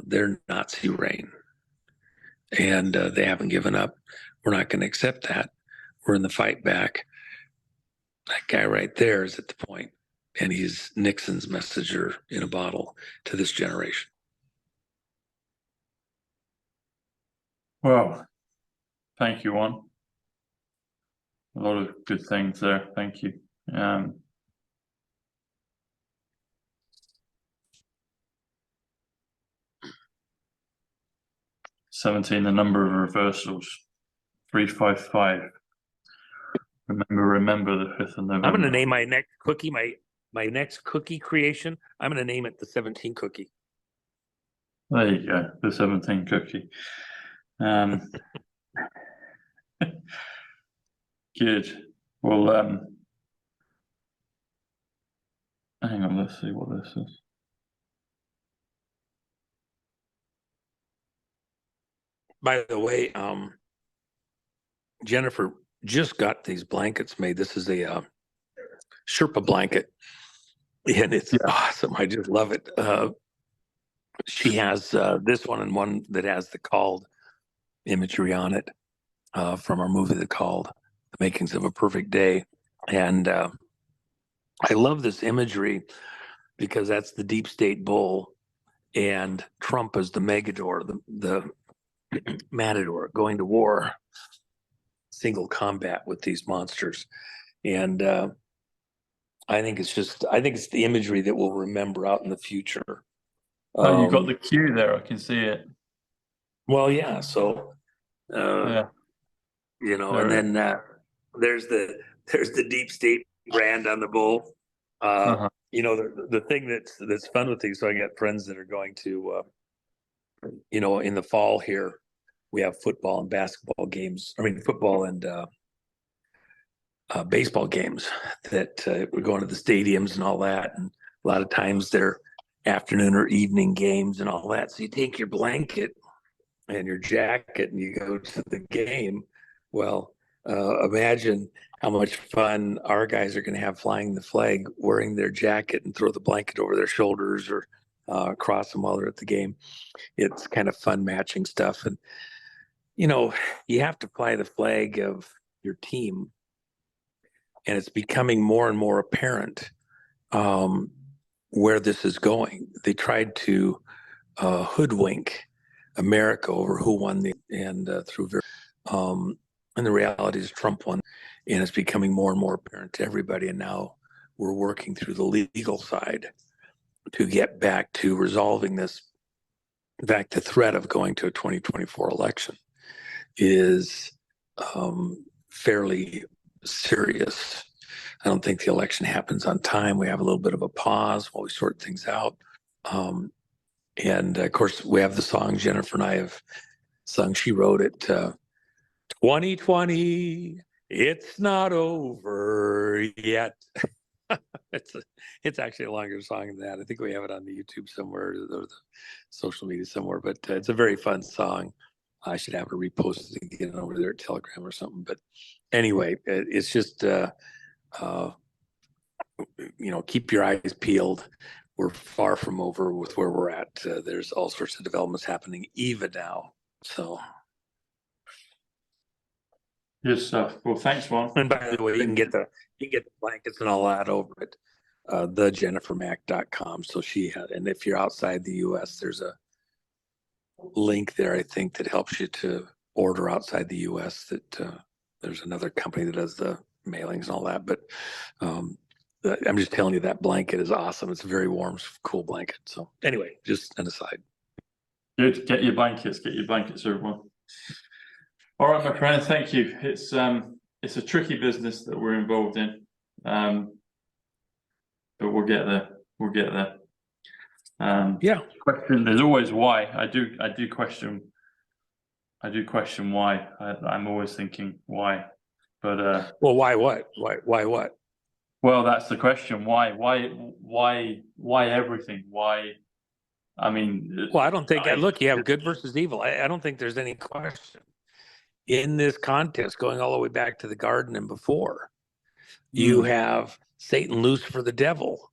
their Nazi reign. And they haven't given up. We're not going to accept that. We're in the fight back. That guy right there is at the point, and he's Nixon's messenger in a bottle to this generation. Well, thank you, Juan. A lot of good things there. Thank you. 17, the number of reversals, 355. Remember the 5th of November. I'm going to name my next cookie, my next cookie creation. I'm going to name it the 17 cookie. There you go, the 17 cookie. Good. Well, hang on, let's see what this is. By the way, Jennifer just got these blankets made. This is a Sherpa blanket, and it's awesome. I just love it. She has this one and one that has the called imagery on it from our movie, The Called, The Makings of a Perfect Day. And I love this imagery because that's the deep state bull, and Trump is the Megador, the matador going to war, single combat with these monsters. And I think it's the imagery that we'll remember out in the future. Oh, you got the cue there. I can see it. Well, yeah. So, and then there's the deep state brand on the bull. The thing that's fun with these. So I got friends that are going to, in the fall here, we have football and basketball games. I mean, football and baseball games that we're going to the stadiums and all that. And a lot of times they're afternoon or evening games and all that. So you take your blanket and your jacket and you go to the game. Well, imagine how much fun our guys are going to have flying the flag, wearing their jacket and throw the blanket over their shoulders or across them while they're at the game. It's kind of fun matching stuff. And, you have to fly the flag of your team. And it's becoming more and more apparent where this is going. They tried to hoodwink America over who won and the reality is Trump won, and it's becoming more and more apparent to everybody. And now we're working through the legal side to get back to resolving this. In fact, the threat of going to a 2024 election is fairly serious. I don't think the election happens on time. We have a little bit of a pause while we sort things out. And of course, we have the song Jennifer and I have sung. She wrote it, 2020, it's not over yet. It's actually a longer song than that. I think we have it on the YouTube somewhere or the social media somewhere, but it's a very fun song. I should have her repost it again over there at Telegram or something. But anyway, it's just, keep your eyes peeled. We're far from over with where we're at. There's all sorts of developments happening even now. So. Good stuff. Well, thanks, Juan. And by the way, you can get the blankets and all that over at thejennifermac.com. So and if you're outside the U.S., there's a link there, I think, that helps you to order outside the U.S. That there's another company that does the mailings and all that. But I'm just telling you, that blanket is awesome. It's a very warm, cool blanket. So anyway, just an aside. Good. Get your blankets, everyone. All right, my friend, thank you. It's a tricky business that we're involved in, but we'll get there. Question. There's always why. I do question why. I'm always thinking why, but well, why what? Why what? Well, that's the question. Why everything? Why? I mean, well, I don't think. Look, you have good versus evil. I don't think there's any question. In this contest, going all the way back to the garden and before, you have Satan, Lucifer, the devil,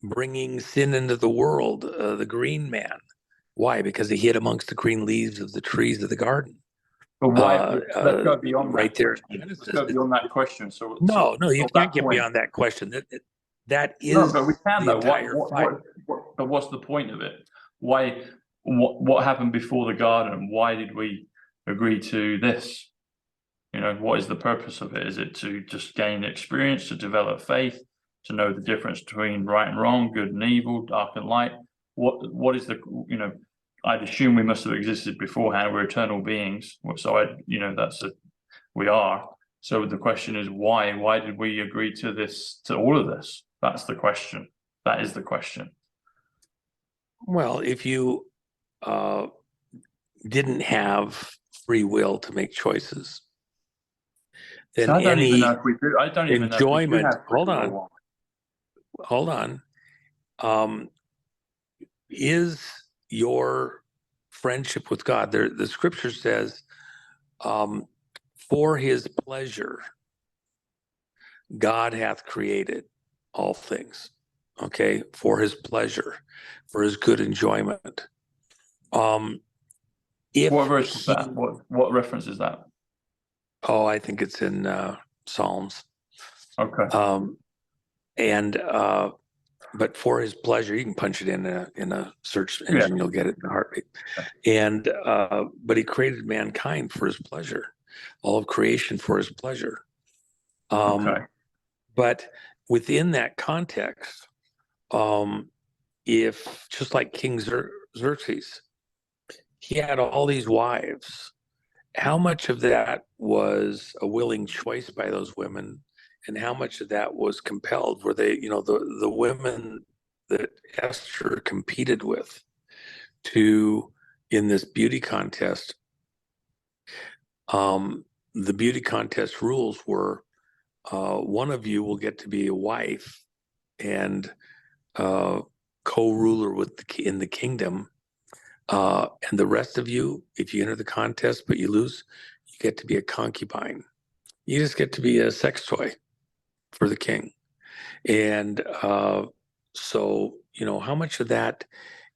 bringing sin into the world, the green man. Why? Because he hid amongst the green leaves of the trees of the garden. But why? Let's go beyond right that there. question. Let's go beyond that question. So No, you so can't get point. beyond that question. That is No, but we can the though. entire fight. But what's the point of it? Why? What happened before the garden? Why did we agree to this? You know, what is the purpose of it? Is it to just gain experience, to develop faith, to know the difference between right and wrong, good and evil, dark and light? What is the, you know, I'd assume we must have existed beforehand. We're eternal beings. So we are. So the question is why? Why did we agree to this, to all of this? That's the question. That is the question. Well, if you didn't have free will to make choices, then So I don't even know any if we do. I don't even know if we do enjoyment. have free Hold on. Is your friendship with God? The scripture says, for his pleasure, God hath created all things. Okay, for his pleasure, for his good enjoyment. If What verse is that? What reference is that? Oh, I think it's in Psalms. Okay. But for his pleasure, you can punch it in a search engine, you'll get it in a heartbeat. And but he created mankind for his pleasure, all of creation for his pleasure. Okay. But within that context, if just like King Xerxes, he had all these wives, how much of that was a willing choice by those women, and how much of that was compelled? Were they, the women that Esther competed with in this beauty contest? The beauty contest rules were, one of you will get to be a wife and co-ruler in the kingdom, and the rest of you, if you enter the contest but you lose, you get to be a concubine. You just get to be a sex toy for the king. And so, how much of that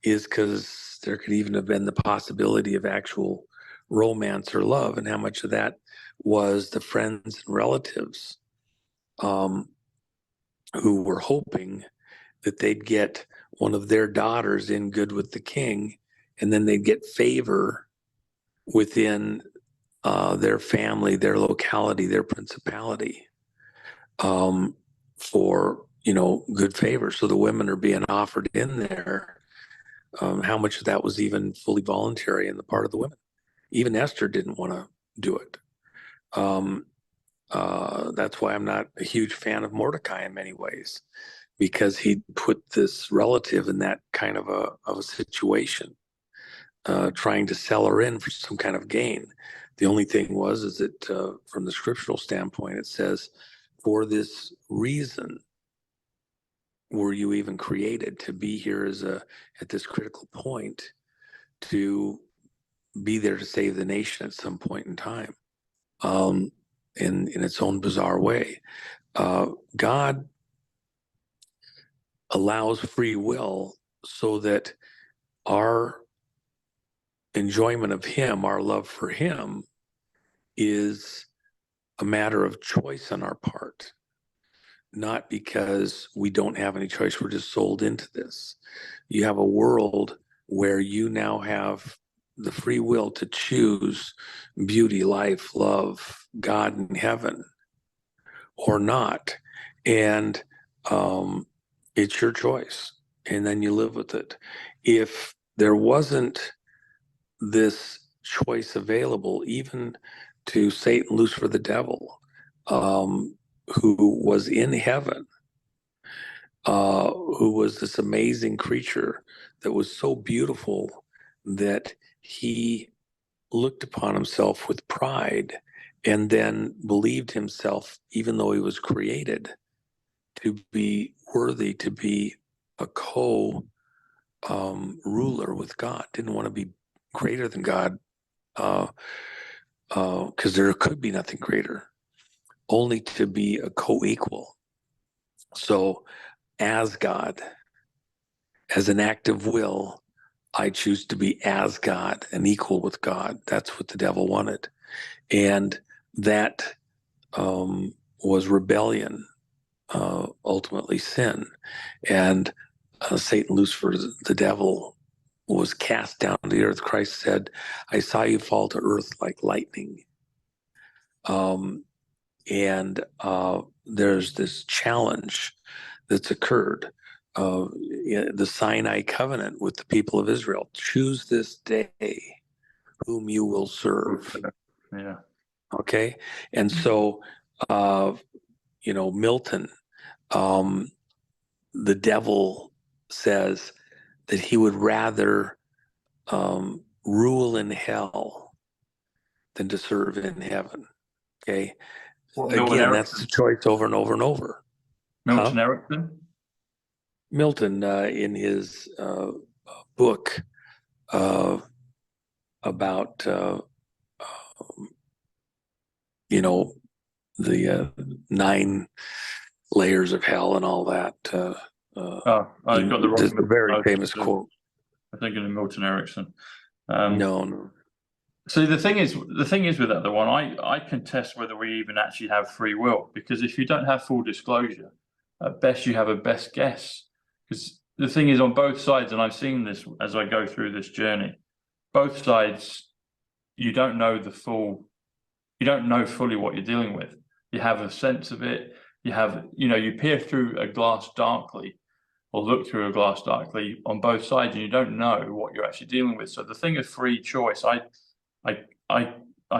is because there could even have been the possibility of actual romance or love, and how much of that was the friends and relatives who were hoping that they'd get one of their daughters in good with the king, and then they'd get favor within their family, their locality, their principality, for good favor. So the women are being offered in there. How much of that was even fully voluntary on the part of the women? Even Esther didn't want to do it. That's why I'm not a huge fan of Mordecai in many ways, because he put this relative in that kind of a situation, trying to sell her in for some kind of gain. The only thing is that from the scriptural standpoint, it says, for this reason were you even created, to be here at this critical point, to be there to save the nation at some point in time, in its own bizarre way. God allows free will so that our enjoyment of him, our love for him, is a matter of choice on our part, not because we don't have any choice. We're just sold into this. You have a world where you now have the free will to choose beauty, life, love, God, and heaven, or not. And it's your choice. And then you live with it. If there wasn't this choice available, even to Satan, Lucifer, the devil, who was in heaven, who was this amazing creature that was so beautiful that he looked upon himself with pride, and then believed himself, even though he was created, to be worthy to be a ruler with God. Didn't want to be greater than God, because there could be nothing greater, only to be a co-equal. So as God, as an act of will, I choose to be as God and equal with God. That's what the devil wanted. And that was rebellion, ultimately sin. And Satan, Lucifer, the devil, was cast down to the earth. Christ said, I saw you fall to earth like lightning. And there's this challenge that's occurred. The Sinai covenant with the people of Israel. Choose this day whom you will serve. Yeah. Okay. And so, Milton, the devil says that he would rather rule in hell than to serve in heaven. Okay. Again, that's the choice over and over and over. Milton Erickson? Milton, in his book about, the 9 layers of hell and all that. You got the wrong. Just a very famous quote. I'm thinking of Milton Erickson. No. So the thing is with that, the one I contest whether we even actually have free will, because if you don't have full disclosure, at best you have a best guess. Because the thing is, on both sides, and I've seen this as I go through this journey, both sides, you don't know fully what you're dealing with. You have a sense of it. You peer through a glass darkly, or look through a glass darkly on both sides, and you don't know what you're actually dealing with. So the thing of free choice, I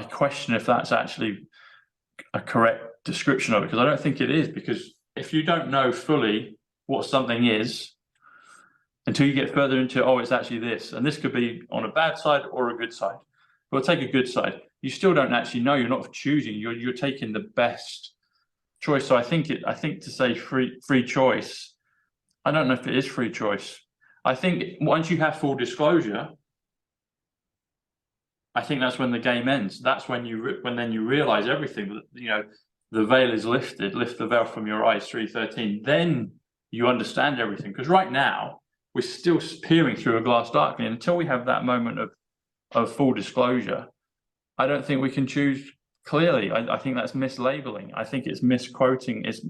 question if that's actually a correct description of it, because I don't think it is, because if you don't know fully what something is until you get further into, it's actually this, and this could be on a bad side or a good side. We'll take a good side. You still don't actually know. You're not choosing. You're taking the best choice. So I think to say free choice, I don't know if it is free choice. I think once you have full disclosure, I think that's when the game ends. That's when then you realize everything. The veil is lifted. Lift the veil from your eyes. 3:13. Then you understand everything. Because right now we're still peering through a glass darkly, and until we have that moment of full disclosure, I don't think we can choose clearly. I think that's mislabeling. I think it's misquoting. It's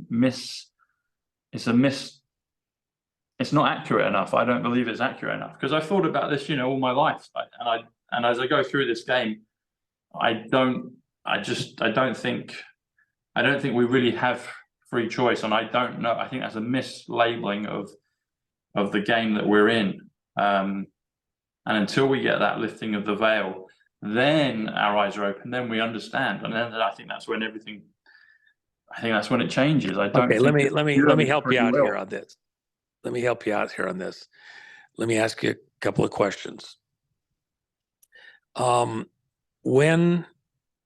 not accurate enough. I don't believe it's accurate enough, because I've thought about this, all my life, and as I go through this game, I don't think we really have free choice, and I don't know. I think that's a mislabeling of the game that we're in. And until we get that lifting of the veil, then our eyes are open. Then we understand, and then I think that's when everything. I think that's when it changes. I don't. Okay, let me help you out here on this. Let me help you out here on this. Let me ask you a couple of questions.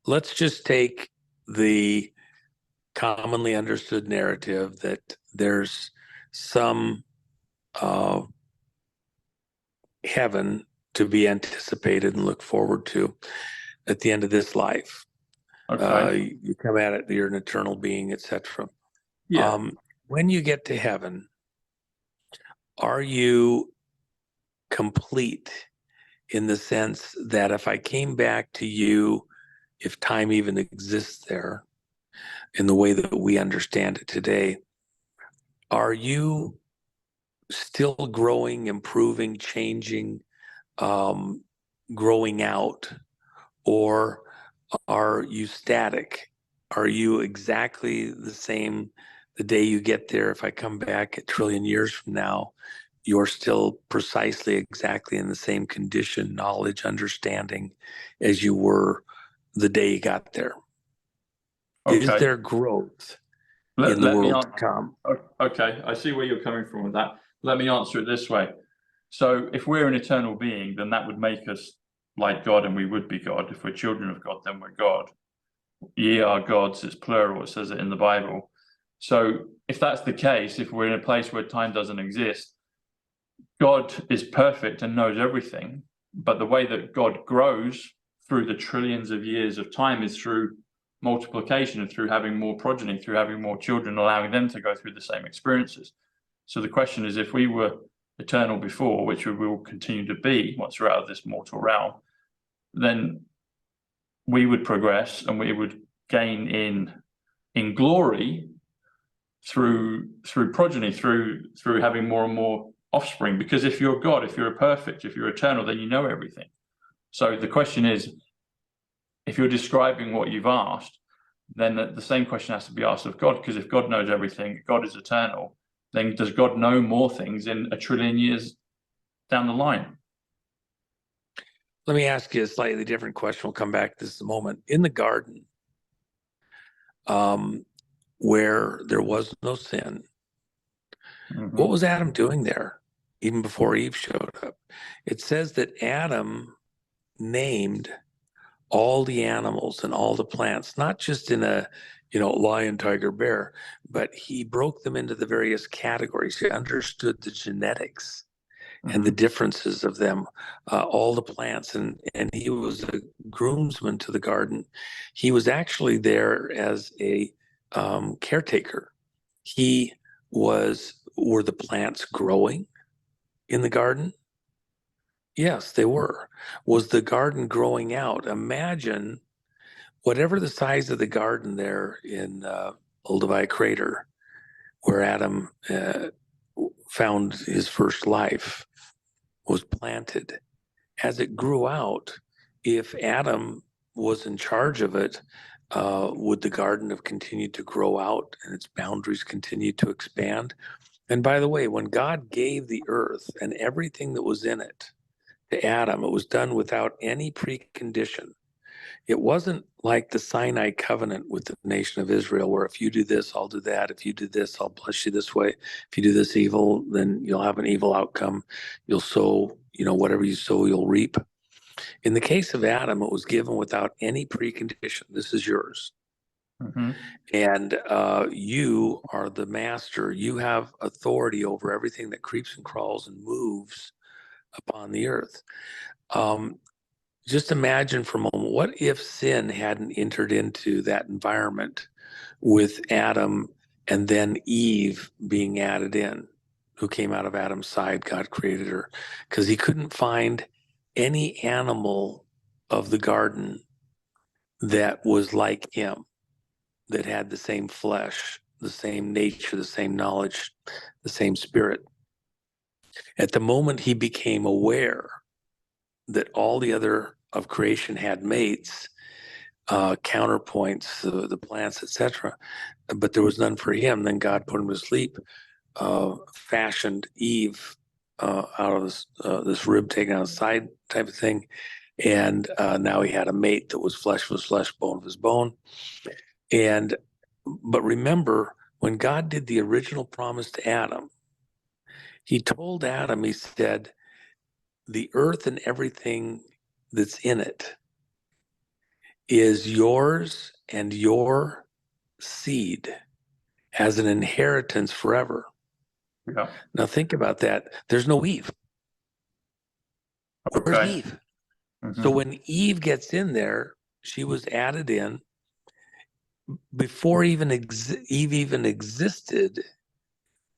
Let's just take the commonly understood narrative that there's some heaven to be anticipated and look forward to at the end of this life. Okay. You come at it, you're an eternal being, etc. Yeah. When you get to heaven, are you complete in the sense that if I came back to you, if time even exists there in the way that we understand it today, are you still growing, improving, changing, growing out, or are you static? Are you exactly the same the day you get there? If I come back a trillion years from now, you're still precisely exactly in the same condition, knowledge, understanding as you were the day you got there. Okay. Is there growth in the world to come? Okay, I see where you're coming from with that. Let me answer it this way. So if we're an eternal being, then that would make us like God, and we would be God. If we're children of God, then we're God. Ye are gods, it's plural, it says it in the Bible. So if that's the case, if we're in a place where time doesn't exist, God is perfect and knows everything, but the way that God grows through the trillions of years of time is through multiplication and through having more progeny, through having more children, allowing them to go through the same experiences. So the question is, if we were eternal before, which we will continue to be once we're out of this mortal realm, then we would progress and we would gain in glory through progeny, through having more and more offspring. Because if you're God, if you're perfect, if you're eternal, then you know everything. So the question is, if you're describing what you've asked, then the same question has to be asked of God, because if God knows everything, God is eternal, then does God know more things in a trillion years down the line? Let me ask you a slightly different question. We'll come back to this in a moment. In the garden, where there was no sin, what was Adam doing there, even before Eve showed up? It says that Adam named all the animals and all the plants, not just in a, lion, tiger, bear, but he broke them into the various categories. He understood the genetics and the differences of them, all the plants, and he was a groomsman to the garden. He was actually there as a caretaker. Were the plants growing in the garden? Yes, they were. Was the garden growing out? Imagine whatever the size of the garden there in Olduvai Crater, where Adam found his first life, was planted. As it grew out, if Adam was in charge of it, would the garden have continued to grow out and its boundaries continue to expand? And by the way, when God gave the earth and everything that was in it to Adam, it was done without any precondition. It wasn't like the Sinai covenant with the nation of Israel, where if you do this, I'll do that. If you do this, I'll bless you this way. If you do this evil, then you'll have an evil outcome. You'll sow, whatever you sow, you'll reap. In the case of Adam, it was given without any precondition. This is yours. And you are the master. You have authority over everything that creeps and crawls and moves upon the earth. Just imagine for a moment, what if sin hadn't entered into that environment with Adam and then Eve being added in, who came out of Adam's side? God created her because he couldn't find any animal of the garden that was like him, that had the same flesh, the same nature, the same knowledge, the same spirit. At the moment he became aware that all the other of creation had mates, counterpoints, the plants, etc., but there was none for him, then God put him to sleep, fashioned Eve out of this rib taken out of side type of thing, and now he had a mate that was flesh of his flesh, bone of his bone. But remember, when God did the original promise to Adam, he told Adam, he said, the earth and everything that's in it is yours and your seed as an inheritance forever. Yeah. Now think about that. There's no Eve. Where's Okay. Eve? So when Eve gets in there, she was added in before Eve even existed.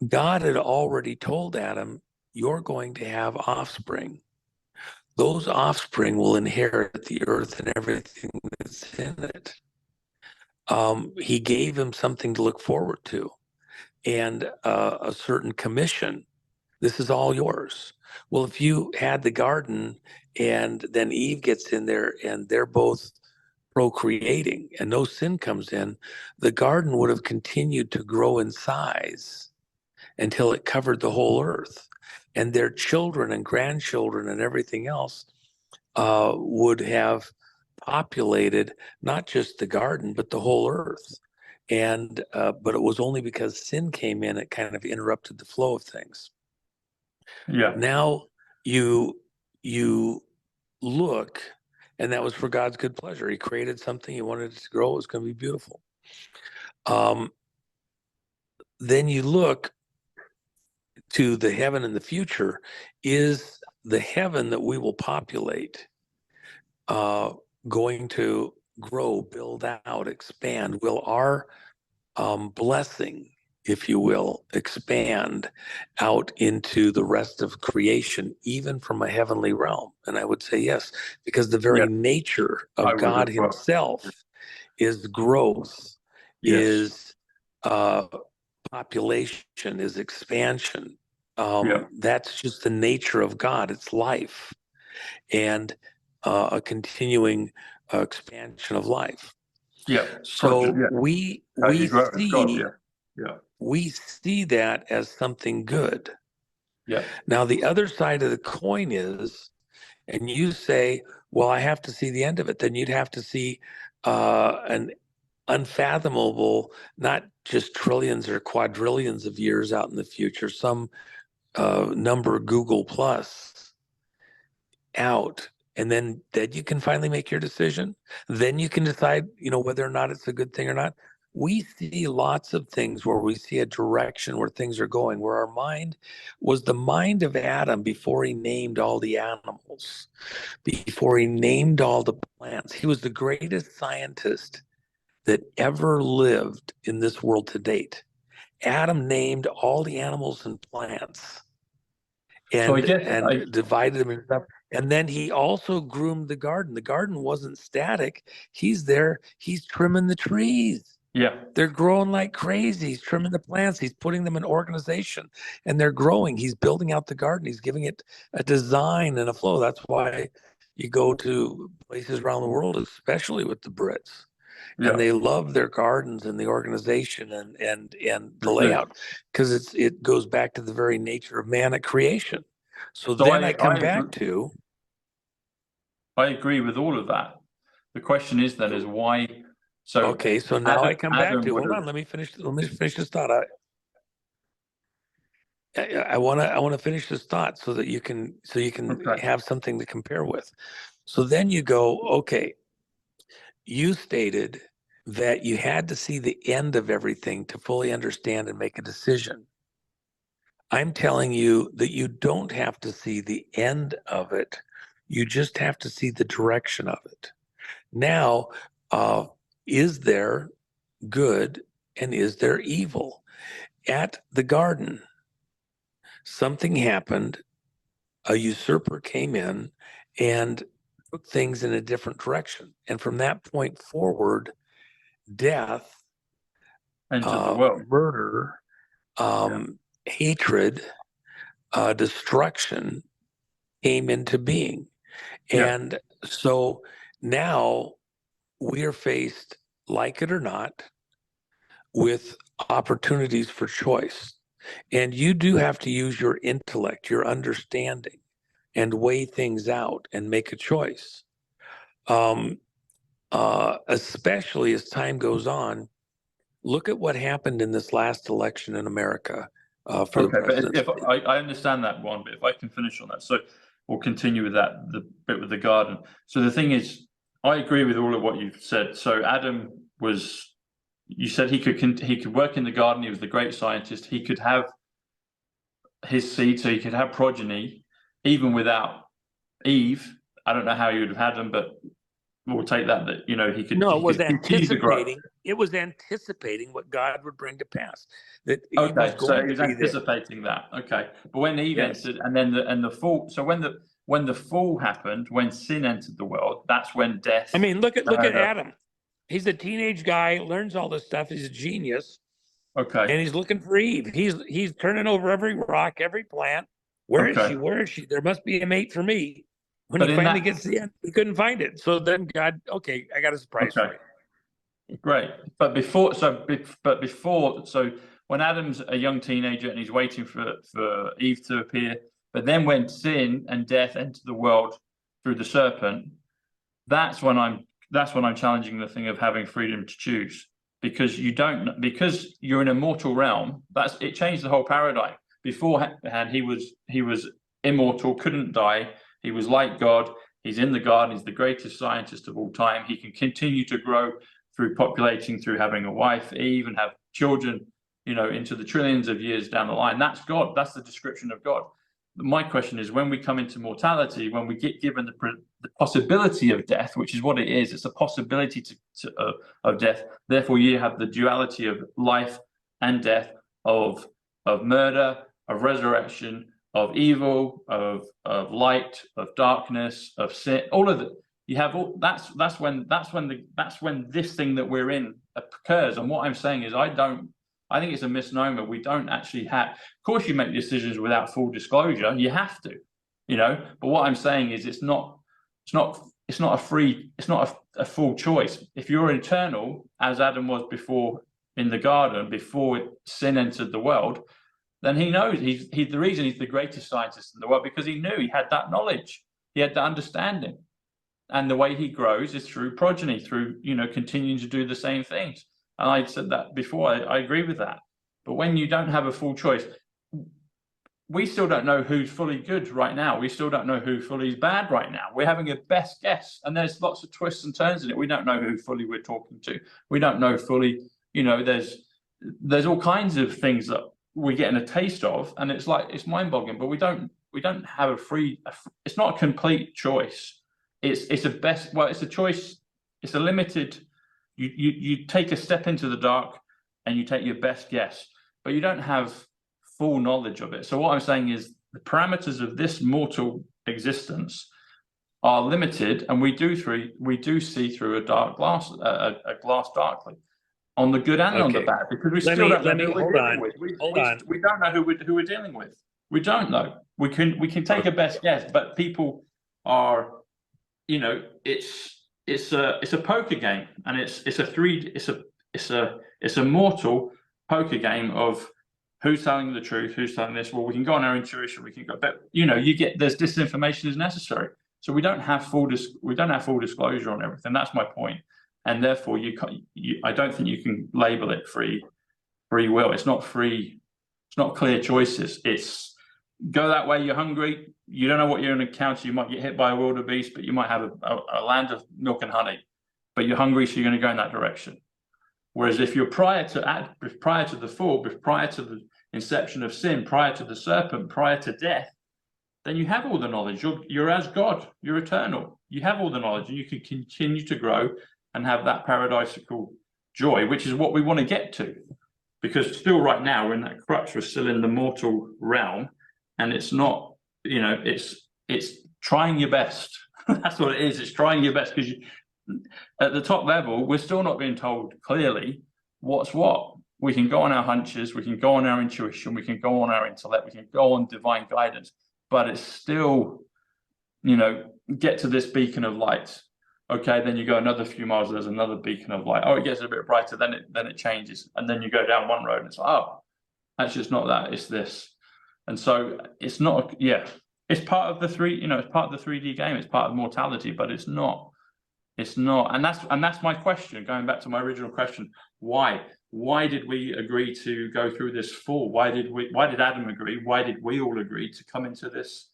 God had already told Adam, you're going to have offspring. Those offspring will inherit the earth and everything that's in it. He gave him something to look forward to and a certain commission. This is all yours. Well, if you had the garden and then Eve gets in there and they're both procreating and no sin comes in, the garden would have continued to grow in size until it covered the whole earth. And their children and grandchildren and everything else would have populated not just the garden, but the whole earth. And but it was only because sin came in, it kind of interrupted the flow of things. Yeah. Now you look, and that was for God's good pleasure. He created something, he wanted it to grow, it was going to be beautiful. Then you look to the heaven in the future. Is the heaven that we will populate going to grow, build out, expand? Will our blessing if you will, expand out into the rest of creation, even from a heavenly realm? And I would say yes, because the very Yeah, nature I of would as God well. himself is growth, Yes. is population, is expansion. Yeah. That's just the nature of God. It's life and a continuing expansion of life. Yeah. So Yeah. we As we you grow as God. see Yeah. Yeah. we see that as something good. Yeah. Now the other side of the coin is, and you say, well, I have to see the end of it. Then you'd have to see an unfathomable, not just trillions or quadrillions of years out in the future, some number Google plus out. And then you can finally make your decision. Then you can decide, whether or not it's a good thing or not. We see lots of things where we see a direction where things are going, where our mind was the mind of Adam before he named all the animals, before he named all the plants. He was the greatest scientist that ever lived in this world to date. Adam named all the animals and plants So I and guess divided them into stuff. And then he also groomed the garden. The garden wasn't static. He's there. He's trimming the trees. yeah. They're growing like crazy. He's trimming the plants. He's putting them in organization, and they're growing. He's building out the garden. He's giving it a design and a flow. That's why you go to places around the world, especially with the Brits, and Yeah. they love their gardens and the organization and the They do. layout, because it goes back to the very nature of man at creation. So So then I come back to, I agree with all of that. The question is then is why. So okay, so now I come back Adam to, would hold have. on, let me finish this thought. I want to finish this thought so that you can Okay. have something to compare with. So then you go, okay, you stated that you had to see the end of everything to fully understand and make a decision. I'm telling you that you don't have to see the end of it. You just have to see the direction of it. Now, is there good and is there evil? At the garden, something happened. A usurper came in and took things in a different direction. And from that point forward, death, Entered the world. murder, hatred, destruction came into being. Yeah. And so now we are faced, like it or not, with opportunities for choice. And you do have to use your intellect, your understanding, and weigh things out and make a choice. Especially as time goes on, look at what happened in this last election in America for the Okay, but presidency. if I understand that one, but if I can finish on that, so we'll continue with that, the bit with the garden. So the thing is, I agree with all of what you've said. So Adam was, you said he could work in the garden. He was the great scientist. He could have his seed, so he could have progeny, even without Eve. I don't know how you would have had them, but we'll take that he could. No, He it was could continue to grow. anticipating. It was anticipating what God would bring to pass. That he was Okay, so going he to was be there. anticipating that. Okay, but when Eve Yes. entered, and then the fall. So when the fall happened, when sin entered the world, that's when death. I mean, look at Adam. He's a teenage guy, learns all this stuff. He's a genius, Okay. and he's looking for Eve. He's turning over every rock, every plant. Where is Okay. she? Where is she? There must be a mate for me. When But he in finally that- gets to the end, he couldn't find it. So then God, okay, I got a surprise for you. Great. But when Adam's a young teenager and he's waiting for Eve to appear, but then when sin and death enter the world through the serpent, that's when I'm challenging the thing of having freedom to choose, because you're in a mortal realm. It changed the whole paradigm. Beforehand, he was immortal, couldn't die. He was like God. He's in the garden. He's the greatest scientist of all time. He can continue to grow through populating, through having a wife, Eve, and have children, into the trillions of years down the line. That's God. That's the description of God. My question is, when we come into mortality, when we get given the possibility of death, which is what it is, it's a possibility of death. Therefore, you have the duality of life and death. of murder, of resurrection, of evil, of light, of darkness, of sin. All of it. You have all. That's when this thing that we're in occurs. And what I'm saying is, I think it's a misnomer. We don't actually have. Of course, you make decisions without full disclosure. You have to, But what I'm saying is, it's not a full choice. If you're eternal, as Adam was before in the garden, before sin entered the world, then he knows he's the reason he's the greatest scientist in the world, because he knew, he had that knowledge, he had that understanding. And the way he grows is through progeny, through, continuing to do the same things. And I said that before, I agree with that. But when you don't have a full choice, we still don't know who's fully good right now. We still don't know who fully is bad right now. We're having a best guess. And there's lots of twists and turns in it. We don't know who fully we're talking to. We don't know fully, there's all kinds of things that we're getting a taste of. And it's mind-boggling, but we don't have it's not a complete choice. It's a choice. It's a limited, you take a step into the dark and you take your best guess, but you don't have full knowledge of it. So what I'm saying is, the parameters of this mortal existence are limited, and we do see through a dark glass, a glass darkly, on the good and on the bad, because we still don't know who we're dealing with. We don't know who we're dealing with. We don't know. We can take a best guess, but people are, it's a poker game, and it's a mortal poker game of who's telling the truth, who's telling this. Well, we can go on our intuition, we can go, but there's disinformation is necessary. So we don't have full disclosure on everything. That's my point. And therefore I don't think you can label it free will. It's not free, it's not clear choices. It's go that way, you're hungry, you don't know what you're going to encounter, you might get hit by a wildebeest, but you might have a land of milk and honey, but you're hungry, so you're going to go in that direction. Whereas if you're prior to the fall, prior to the inception of sin, prior to the serpent, prior to death, then you have all the knowledge. You're as God, you're eternal. You have all the knowledge, and you can continue to grow and have that paradisical joy, which is what we want to get to. Because still right now we're in that crux, we're still in the mortal realm, and it's not, it's trying your best. That's what it is. It's trying your best, because at the top level, we're still not being told clearly what's what. We can go on our hunches, we can go on our intuition, we can go on our intellect, we can go on divine guidance, but it's still, get to this beacon of light. Okay, then you go another few miles, there's another beacon of light. Oh, it gets a bit brighter, then it changes. And then you go down one road and it's like, oh, actually it's not that, it's this. And so it's not, it's part of the it's part of the 3D game, it's part of mortality, but it's not. And that's my question, going back to my original question. Why did we agree to go through this fall? Why did Adam agree? Why did we all agree to come into this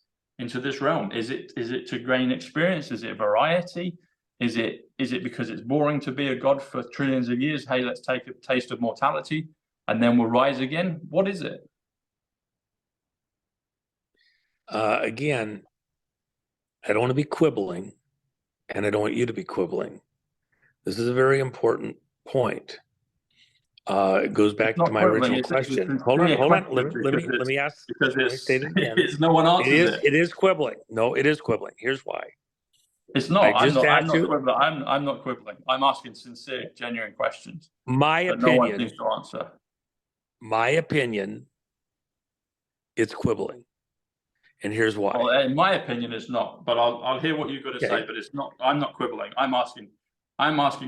realm? Is it to gain experience? Is it variety? Is it because it's boring to be a god for trillions of years? Hey, let's take a taste of mortality and then we'll rise again. What is it? Again, I don't want to be quibbling, and I don't want you to be quibbling. This is a very important point. It goes back to my original question. Hold on. Let me ask. Because it's no one answers it. It is quibbling. No, it is quibbling. Here's why. It's not. I'm not quibbling. I'm asking sincere, genuine questions. My opinion. No one seems to answer. My opinion. It's quibbling, and here's why. Well, in my opinion, it's not. But I'll hear what you've got to say. But it's not. I'm not quibbling. I'm asking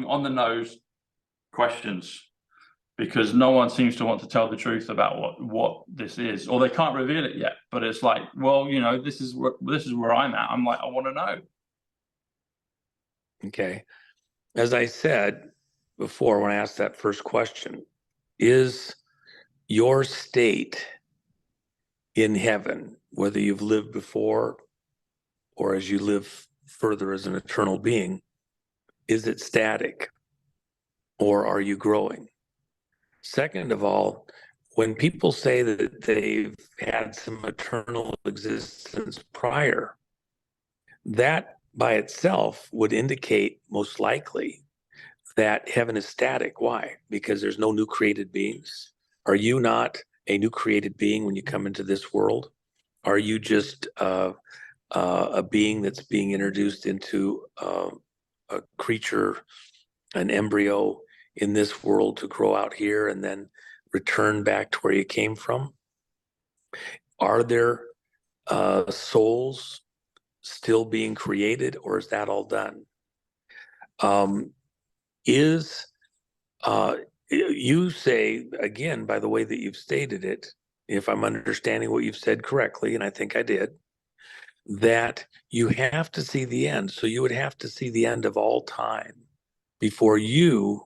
on the nose questions, because no one seems to want to tell the truth about what this is, or they can't reveal it yet. But it's like, well, this is where I'm at. I'm like, I want to know. Okay. As I said before, when I asked that first question, is your state in heaven, whether you've lived before or as you live further as an eternal being, is it static, or are you growing? Second of all, when people say that they've had some eternal existence prior, that by itself would indicate most likely that heaven is static. Why? Because there's no new created beings. Are you not a new created being when you come into this world? Are you just a being that's being introduced into a creature, an embryo in this world to grow out here and then return back to where you came from? Are there souls still being created, or is that all done? You say, again, by the way that you've stated it, if I'm understanding what you've said correctly, and I think I did, that you have to see the end. So you would have to see the end of all time before you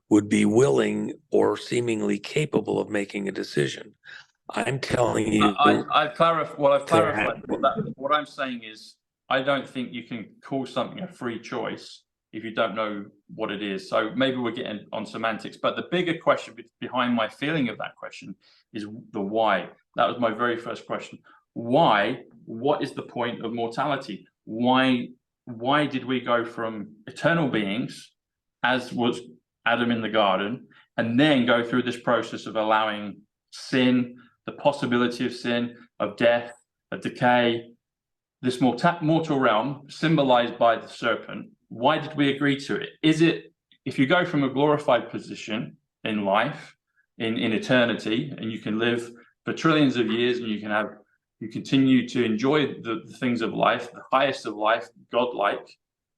would be willing or seemingly capable of making a decision. I'm telling you. I've clarified. Well, I've clarified. What I'm saying is, I don't think you can call something a free choice if you don't know what it is. So maybe we're getting on semantics, but the bigger question behind my feeling of that question is the why. That was my very first question. Why? What is the point of mortality? Why did we go from eternal beings, as was Adam in the garden, and then go through this process of allowing sin, the possibility of sin, of death, of decay, this mortal realm symbolized by the serpent? Why did we agree to it? Is it, if you go from a glorified position in life, in eternity, and you can live for trillions of years, and you continue to enjoy the things of life, the highest of life, godlike,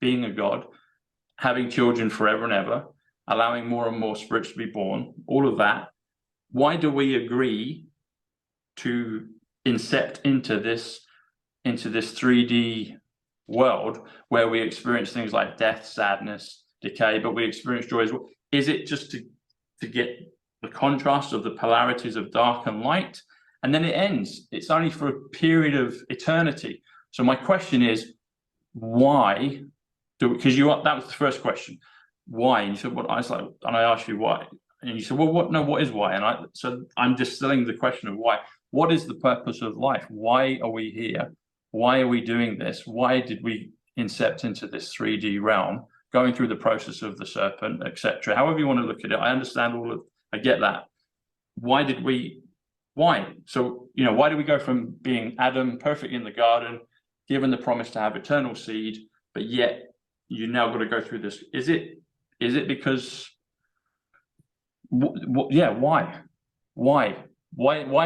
being a god, having children forever and ever, allowing more and more spirits to be born, all of that, why do we agree to incept into this 3D world where we experience things like death, sadness, decay, but we experience joy as well? Is it just to get the contrast of the polarities of dark and light? And then it ends. It's only for a period of eternity. So my question is, why because that was the first question. Why? And you said, well, I was like, and I asked you why. And you said, well, what is why? And so I'm distilling the question of why. What is the purpose of life? Why are we here? Why are we doing this? Why did we incept into this 3D realm, going through the process of the serpent, etc.? However you want to look at it, I understand I get that. Why? So, why do we go from being Adam, perfect in the garden, given the promise to have eternal seed, but yet you now got to go through this? Is it because, yeah, why? Why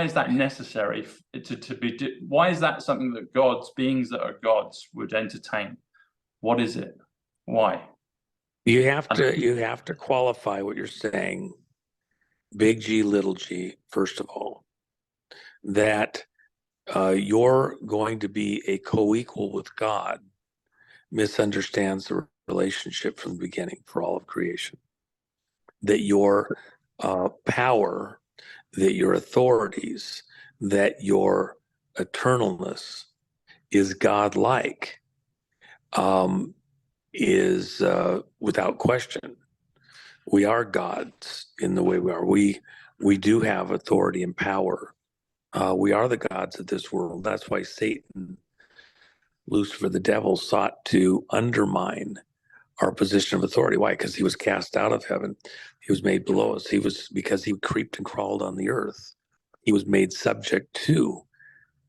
is that necessary to be? Why is that something that beings that are gods would entertain? What is it? Why? You have to qualify what you're saying, big G, little g, first of all, that you're going to be a co-equal with God misunderstands the relationship from the beginning for all of creation. That your power, that your authorities, that your eternalness is God-like, is without question. We are gods in the way we are. We do have authority and power. We are the gods of this world. That's why Satan, Lucifer, the devil, sought to undermine our position of authority. Why? Because he was cast out of heaven. He was made below us. Because he creeped and crawled on the earth. He was made subject to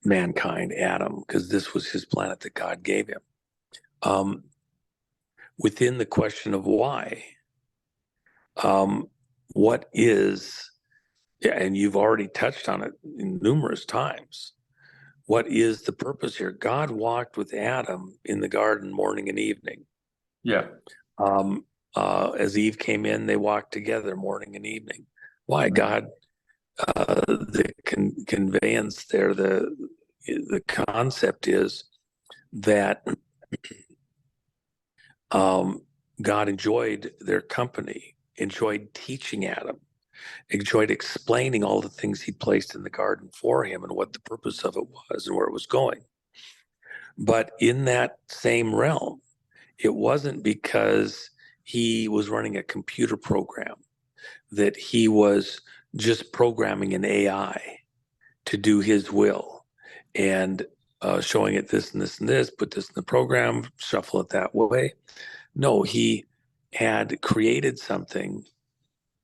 mankind, Adam, because this was his planet that God gave him. Within the question of why, what is, and you've already touched on it numerous times, what is the purpose here? God walked with Adam in the garden morning and evening. Yeah. As Eve came in, they walked together morning and evening. Why? God, the conveyance there, the concept is that God enjoyed their company, enjoyed teaching Adam, enjoyed explaining all the things he placed in the garden for him and what the purpose of it was and where it was going. But in that same realm, it wasn't because he was running a computer program, that he was just programming an AI to do his will and showing it this and this and this, put this in the program, shuffle it that way. No, he had created something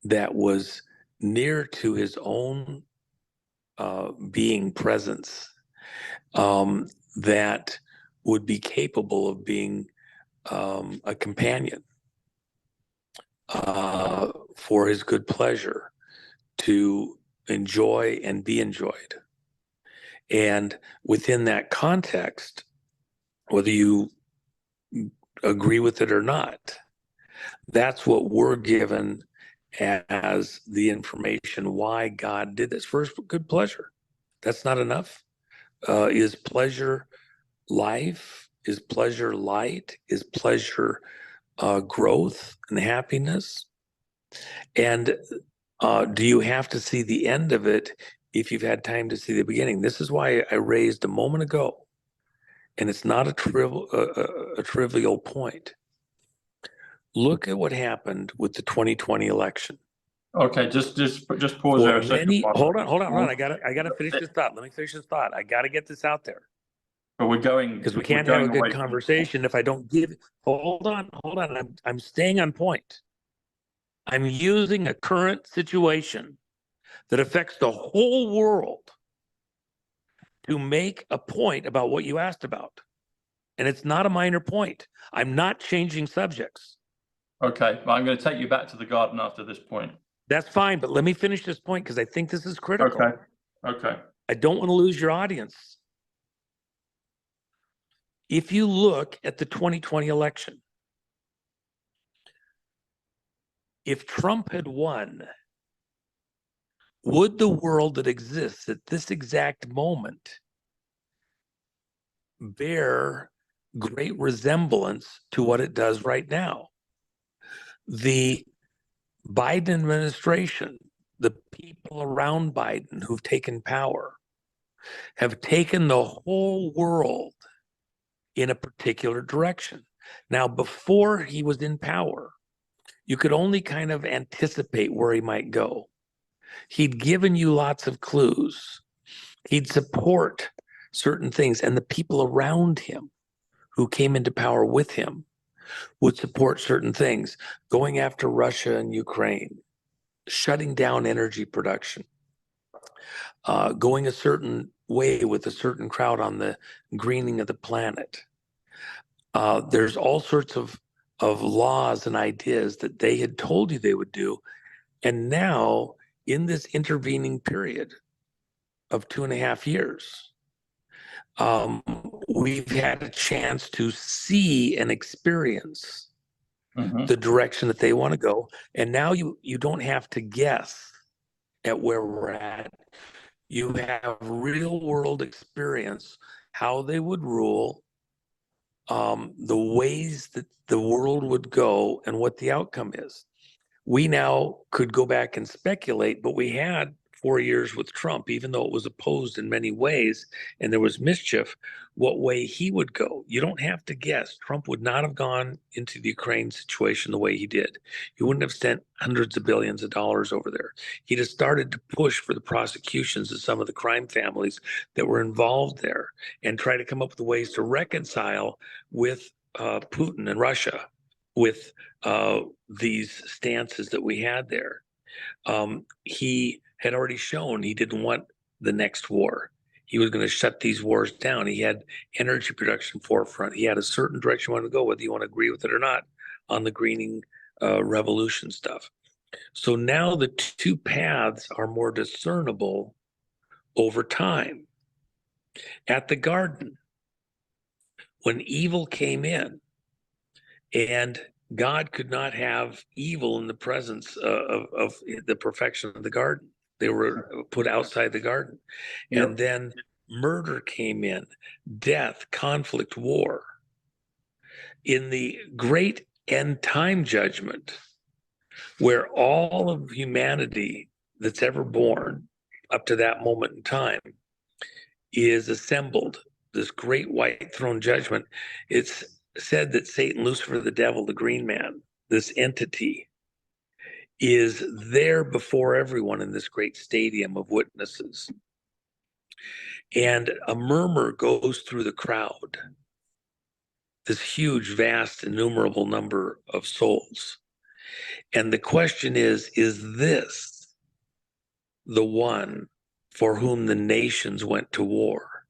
that was near to his own being presence that would be capable of being a companion for his good pleasure to enjoy and be enjoyed. And within that context, whether you agree with it or not, that's what we're given as the information why God did this. First, good pleasure. That's not enough. Is pleasure life? Is pleasure light? Is pleasure growth and happiness? And do you have to see the end of it if you've had time to see the beginning? This is why I raised a moment ago, and it's not a trivial point. Look at what happened with the 2020 election. Okay, just pause there a second. Hold on. I gotta finish this thought. Let me finish this thought. I gotta get this out there. But we're going because we can't have a good conversation if I don't give. Hold on. I'm staying on point. I'm using a current situation that affects the whole world to make a point about what you asked about. And it's not a minor point. I'm not changing subjects. Okay, well, I'm going to take you back to the garden after this point. That's fine, but let me finish this point because I think this is critical. Okay. I don't want to lose your audience. If you look at the 2020 election, if Trump had won, would the world that exists at this exact moment bear great resemblance to what it does right now? The Biden administration, the people around Biden who've taken power, have taken the whole world in a particular direction. Now, before he was in power, you could only kind of anticipate where he might go. He'd given you lots of clues. He'd support certain things, and the people around him who came into power with him would support certain things, going after Russia and Ukraine, shutting down energy production, going a certain way with a certain crowd on the greening of the planet. There's all sorts of laws and ideas that they had told you they would do. And now, in this intervening period of 2.5 years, we've had a chance to see and experience the direction that they want to go. And now you don't have to guess at where we're at. You have real world experience, how they would rule, the ways that the world would go, and what the outcome is. We now could go back and speculate, but we had 4 years with Trump, even though it was opposed in many ways and there was mischief, what way he would go. You don't have to guess. Trump would not have gone into the Ukraine situation the way he did. He wouldn't have sent hundreds of billions of dollars over there. He'd have started to push for the prosecutions of some of the crime families that were involved there and try to come up with ways to reconcile with Putin and Russia, with these stances that we had there. He had already shown he didn't want the next war. He was going to shut these wars down. He had energy production forefront. He had a certain direction he wanted to go, whether you want to agree with it or not, on the greening revolution stuff. So now the two paths are more discernible over time. At the garden, when evil came in, and God could not have evil in the presence of the perfection of the garden. They were put outside the garden. Yep. And then murder came in, death, conflict, war. In the great end time judgment, where all of humanity that's ever born up to that moment in time is assembled, this great white throne judgment, it's said that Satan, Lucifer, the devil, the green man, this entity, is there before everyone in this great stadium of witnesses. And a murmur goes through the crowd, this huge, vast, innumerable number of souls. And the question is this the one for whom the nations went to war.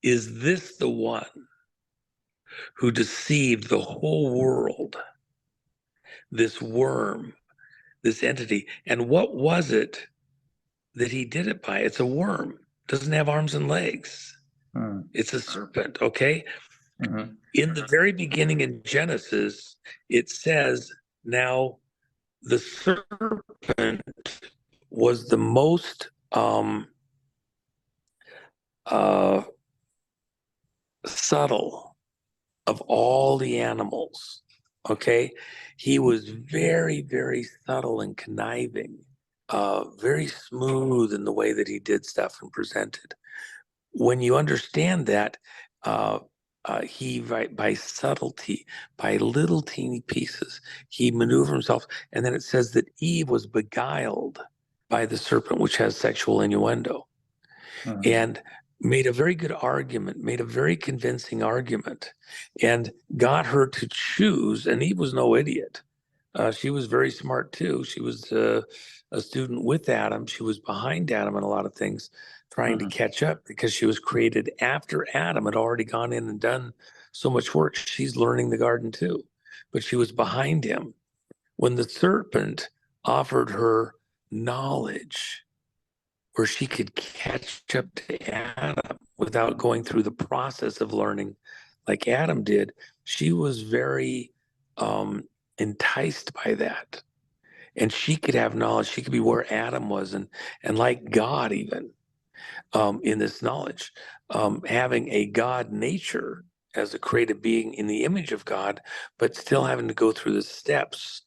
Is this the one who deceived the whole world, this worm, this entity? And what was it that he did it by? It's a worm, doesn't have arms and legs. It's a serpent, okay? In the very beginning in Genesis, it says, now the serpent was the most subtle of all the animals, okay? He was very, very subtle and conniving, very smooth in the way that he did stuff and presented. When you understand that, he, by subtlety, by little teeny pieces, he maneuvered himself. And then it says that Eve was beguiled by the serpent, which has sexual innuendo, and made a very good argument, made a very convincing argument, and got her to choose. And Eve was no idiot. She was very smart too. She was a student with Adam. She was behind Adam in a lot of things, trying to catch up because she was created after Adam had already gone in and done so much work. She's learning the garden too, but she was behind him. When the serpent offered her knowledge where she could catch up to Adam without going through the process of learning like Adam did, she was very enticed by that. And she could have knowledge. She could be where Adam was, and like God even in this knowledge, having a God nature as a created being in the image of God, but still having to go through the steps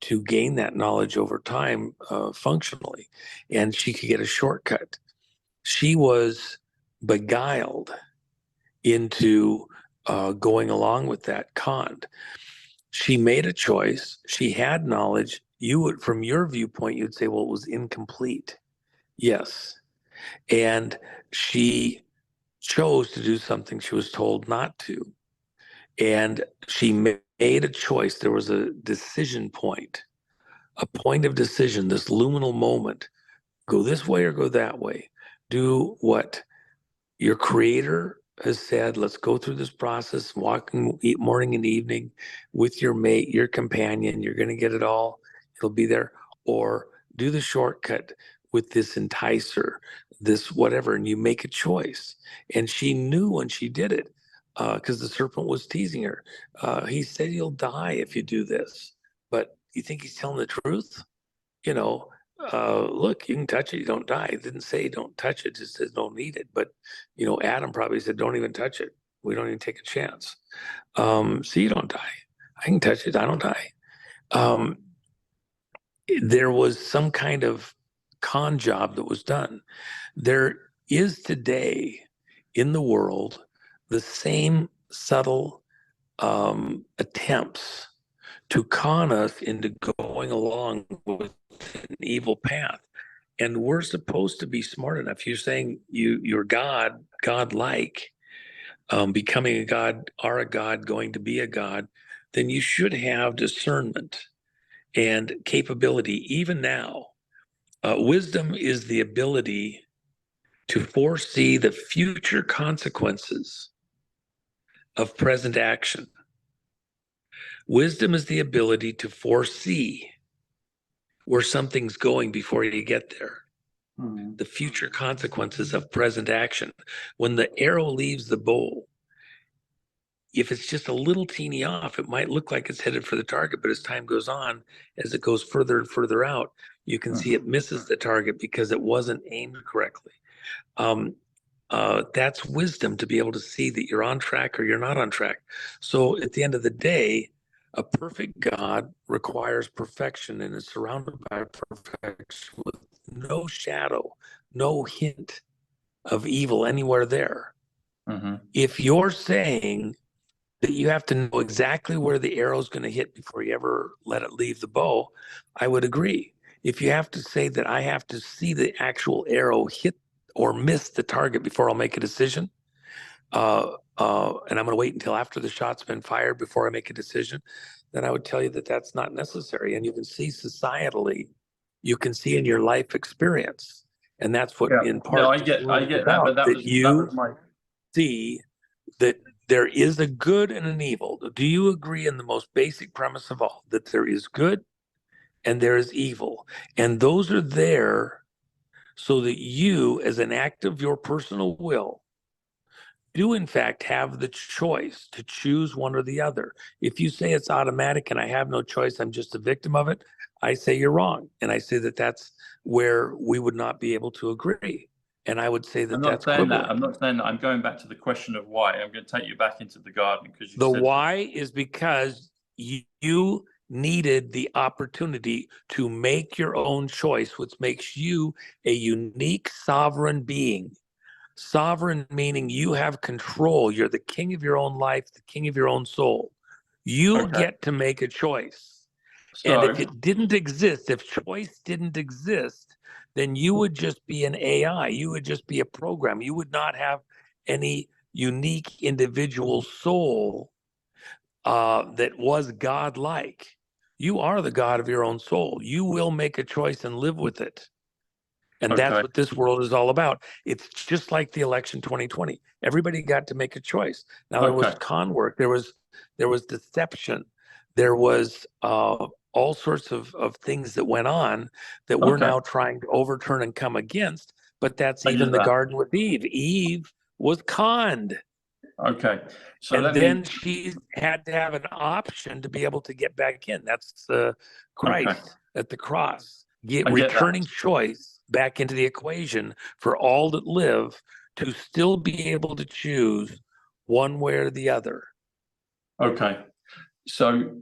to gain that knowledge over time functionally. And she could get a shortcut. She was beguiled into going along with that con. She made a choice. She had knowledge. You would, from your viewpoint, you'd say, well, it was incomplete. Yes. And she chose to do something she was told not to. And she made a choice. There was a decision point, a point of decision, this luminal moment. Go this way or go that way. Do what your creator has said. Let's go through this process, walking morning and evening with your mate, your companion. You're going to get it all. It'll be there. Or do the shortcut with this enticer, this whatever, and you make a choice. And she knew when she did it, because the serpent was teasing her. He said, you'll die if you do this. But you think he's telling the truth? You know, look, you can touch it, you don't die. It didn't say don't touch it, it just says don't eat it. But, you know, Adam probably said, don't even touch it. We don't even take a chance. So you don't die. I can touch it, I don't die. There was some kind of con job that was done. There is today in the world the same subtle attempts to con us into going along with an evil path. And we're supposed to be smart enough. You're saying you're God-like, becoming a God, are a God, going to be a God, then you should have discernment and capability. Even now, wisdom is the ability to foresee the future consequences of present action. Wisdom is the ability to foresee where something's going before you get there. The future consequences of present action. When the arrow leaves the bow, if it's just a little teeny off, it might look like it's headed for the target, but as time goes on, as it goes further and further out, you can see it misses the target because it wasn't aimed correctly. That's wisdom, to be able to see that you're on track or you're not on track. So at the end of the day, a perfect God requires perfection and is surrounded by perfection with no shadow, no hint of evil anywhere there. If you're saying that you have to know exactly where the arrow is going to hit before you ever let it leave the bow, I would agree. If you have to say that I have to see the actual arrow hit or miss the target before I'll make a decision, and I'm going to wait until after the shot's been fired before I make a decision, then I would tell you that that's not necessary. And you can see societally, you can see in your life experience And that's what in part No, I get that, but that was my see that there is a good and an evil. Do you agree in the most basic premise of all that there is good and there is evil? And those are there so that you, as an act of your personal will, do in fact have the choice to choose one or the other. If you say it's automatic and I have no choice, I'm just a victim of it, I say you're wrong. And I say that that's where we would not be able to agree. And I would say that I'm not that's saying equivalent. that. I'm not saying that. I'm going back to the question of why. I'm going to take you back into the garden because The why is because you needed the opportunity to make your own choice, which makes you a unique sovereign being. Sovereign meaning you have control. You're the king of your own life, the king of your own soul. You get to make a choice. And if it didn't exist, if choice didn't exist, then you would just be an AI. You would just be a program. You would not have any unique individual soul that was God-like. You are the God of your own soul. You will make a choice and live with it. And that's what this world is all about. It's just like the election 2020. Everybody got to make a choice. Now there was con work, there was deception, there was all sorts of things that went on that we're now trying to overturn and come against. But that's even the garden with Eve. Eve was conned. So and then she had to have an option to be able to get back in. That's Christ at the cross, returning choice back into the equation for all that live to still be able to choose one way or the other. So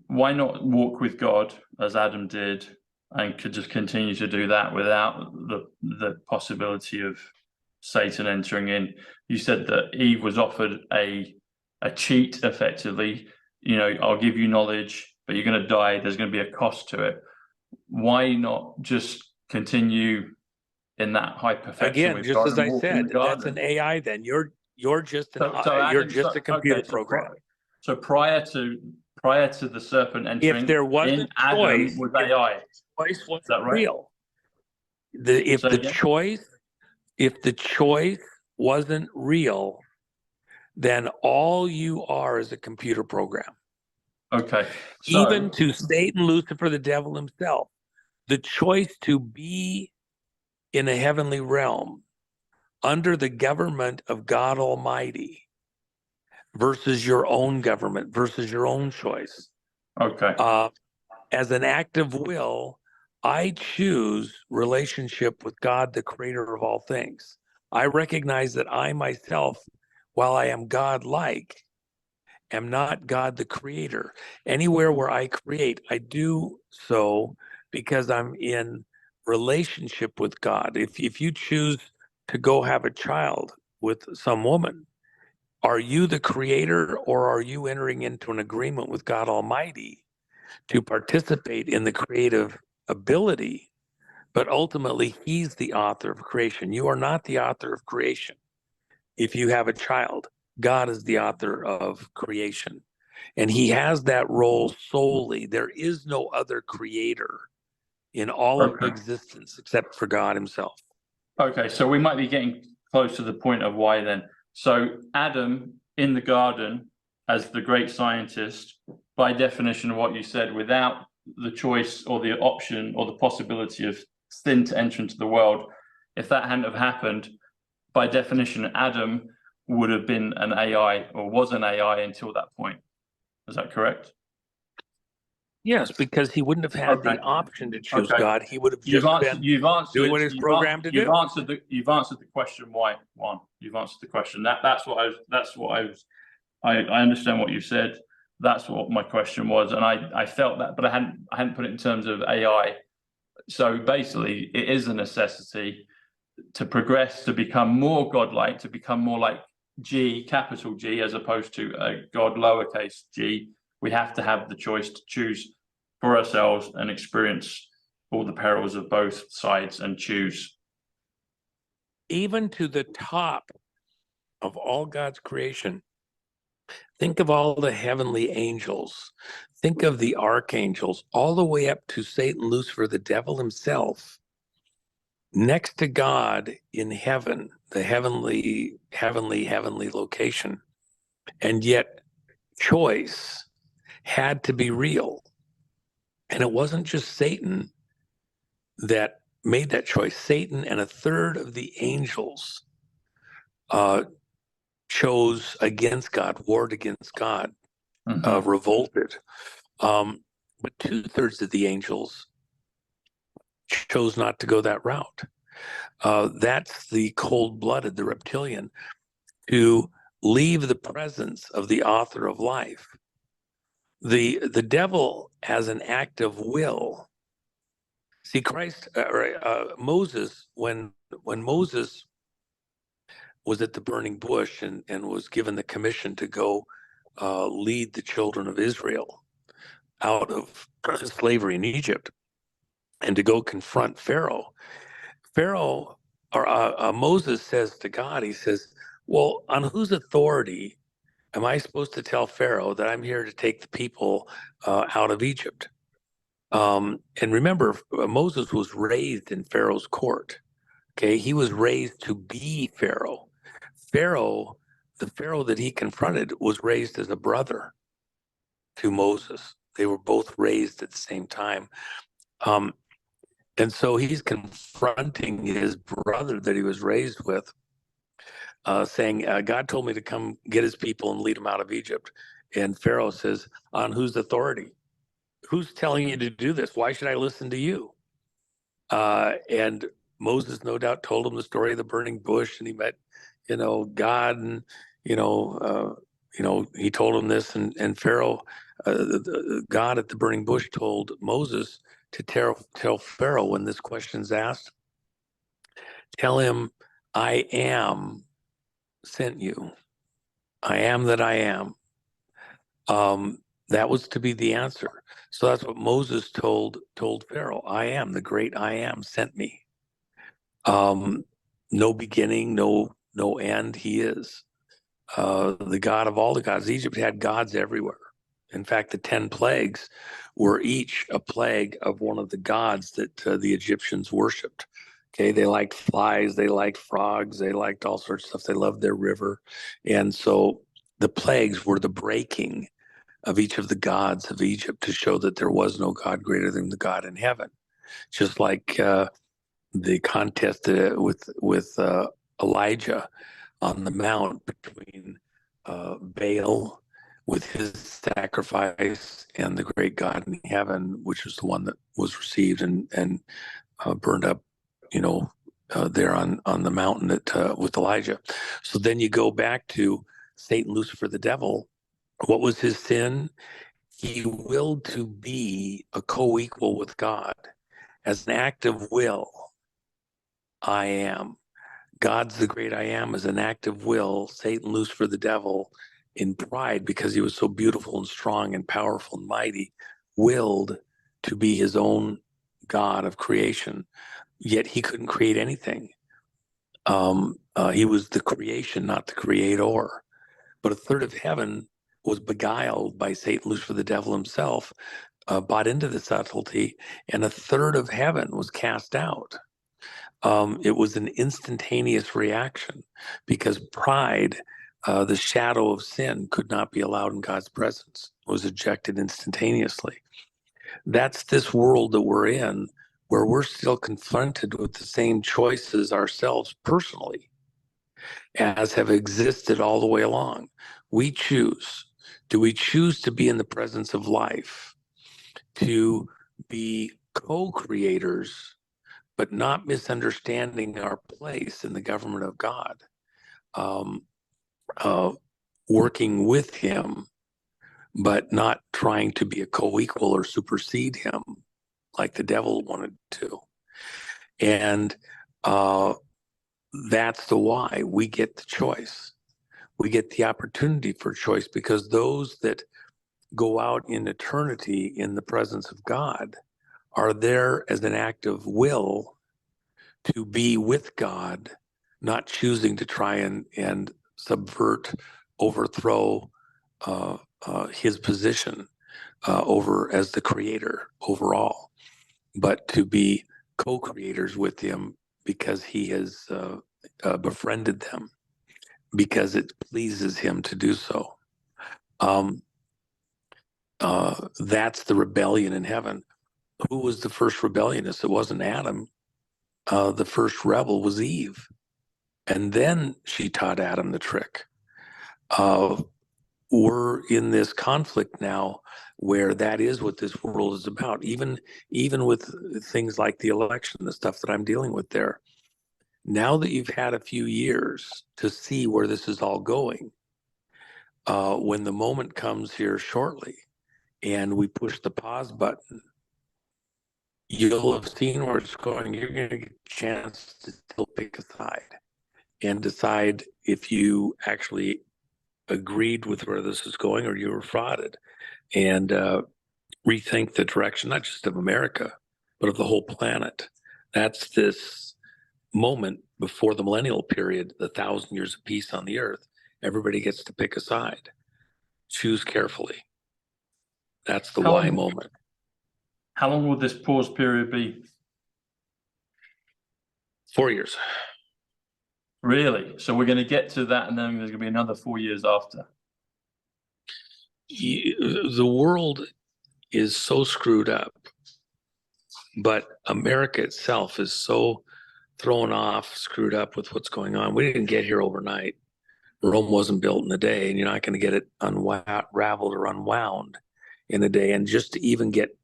why not walk with God as Adam did and could just continue to do that without the possibility of Satan entering in? You said that Eve was offered a cheat, effectively. You know, I'll give you knowledge, but you're going to die. There's going to be a cost to it. Why not just continue in that high perfection? Again, just as I said, that's an AI. Then you're just a computer program. So prior to the serpent entering, if there wasn't Adam choice, was AI. Choice wasn't real. If the choice wasn't real, then all you are is a computer program. Even to Satan, Lucifer, the devil himself, the choice to be in a heavenly realm under the government of God Almighty versus your own government, versus your own choice. As an act of will, I choose relationship with God, the creator of all things. I recognize that I myself, while I am God-like, am not God the creator. Anywhere where I create, I do so because I'm in relationship with God. If you choose to go have a child with some woman, are you the creator or are you entering into an agreement with God Almighty to participate in the creative ability? But ultimately, he's the author of creation. You are not the author of creation. If you have a child, God is the author of creation. And he has that role solely. There is no other creator in all of existence except for God himself. So we might be getting close to the point of why then. So Adam in the garden, as the great scientist, by definition of what you said, without the choice or the option or the possibility of sin to enter into the world, if that hadn't have happened, by definition, Adam would have been an AI or was an AI until that point. Is that correct? Yes, because he wouldn't have had the option to choose God. He would have just been doing what he's programmed to do. You've answered the question why. You've answered the question. I understand what you said. That's what my question was, and I felt that, but I hadn't put it in terms of AI. So basically, it is a necessity to progress, to become more godlike, to become more like G, capital G, as opposed to a God lowercase g. We have to have the choice to choose for ourselves and experience all the perils of both sides and choose. Even to the top of all God's creation, think of all the heavenly angels. Think of the archangels, all the way up to Satan, Lucifer, the devil himself. next to God in heaven, the heavenly location. And yet choice had to be real. And it wasn't just Satan that made that choice. Satan and a third of the angels chose against God, warred against God, revolted. But 2/3 of the angels chose not to go that route. That's the cold-blooded, the reptilian, to leave the presence of the author of life. The devil has an act of will. See, Moses, when Moses was at the burning bush and was given the commission to go lead the children of Israel out of slavery in Egypt and to go confront Pharaoh. Moses says to God, he says, well, on whose authority am I supposed to tell Pharaoh that I'm here to take the people out of Egypt? And remember, Moses was raised in Pharaoh's court. Okay, he was raised to be Pharaoh. The Pharaoh that he confronted was raised as a brother to Moses. They were both raised at the same time. And so he's confronting his brother that he was raised with, saying, God told me to come get his people and lead them out of Egypt. And Pharaoh says, on whose authority? Who's telling you to do this? Why should I listen to you? And Moses, no doubt, told him the story of the burning bush, and he met, God, and he told him this, and Pharaoh, God at the burning bush told Moses to tell Pharaoh when this question's asked, tell him, I am sent you. I am that I am. That was to be the answer. So that's what Moses told Pharaoh. I am, the great I am, sent me. No beginning, no end. He is the God of all the gods. Egypt had gods everywhere. In fact, the 10 plagues were each a plague of one of the gods that the Egyptians worshipped. Okay, they liked flies, they liked frogs, they liked all sorts of stuff. They loved their river. And so the plagues were the breaking of each of the gods of Egypt to show that there was no God greater than the God in heaven. Just like the contest with Elijah on the mount between Baal with his sacrifice and the great God in heaven, which was the one that was received and burned up, there on the mountain with Elijah. So then you go back to Satan, Lucifer, the devil. What was his sin? He willed to be a co-equal with God. As an act of will, I am. God's the great I am as an act of will. Satan, Lucifer, the devil, in pride, because he was so beautiful and strong and powerful and mighty, willed to be his own God of creation. Yet he couldn't create anything. He was the creation, not the creator. But a third of heaven was beguiled by Satan, Lucifer, the devil himself, bought into the subtlety, and a third of heaven was cast out. It was an instantaneous reaction because pride, the shadow of sin, could not be allowed in God's presence. It was ejected instantaneously. That's this world that we're in, where we're still confronted with the same choices ourselves personally as have existed all the way along. We choose. Do we choose to be in the presence of life, to be co-creators, but not misunderstanding our place in the government of God, working with him, but not trying to be a co-equal or supersede him like the devil wanted to? And that's the why we get the choice. We get the opportunity for choice, because those that go out in eternity in the presence of God are there as an act of will to be with God, not choosing to try and subvert, overthrow his position over as the creator overall, but to be co-creators with him because he has befriended them, because it pleases him to do so. That's the rebellion in heaven. Who was the first rebellionist? It wasn't Adam. The first rebel was Eve. And then she taught Adam the trick. We're in this conflict now where that is what this world is about. Even with things like the election, the stuff that I'm dealing with there. Now that you've had a few years to see where this is all going, when the moment comes here shortly and we push the pause button, you'll have seen where it's going. You're going to get a chance to still pick a side and decide if you actually agreed with where this is going or you were frauded, and rethink the direction, not just of America, but of the whole planet. That's this moment before the millennial period, the 1,000 years of peace on the earth. Everybody gets to pick a side. Choose carefully. That's the why moment. How long will this pause period be? 4 years. Really? So we're going to get to that, and then there's going to be another 4 years after. The world is so screwed up, but America itself is so thrown off, screwed up with what's going on. We didn't get here overnight. Rome wasn't built in a day, and you're not going to get it unraveled or unwound in a day. And just to even get,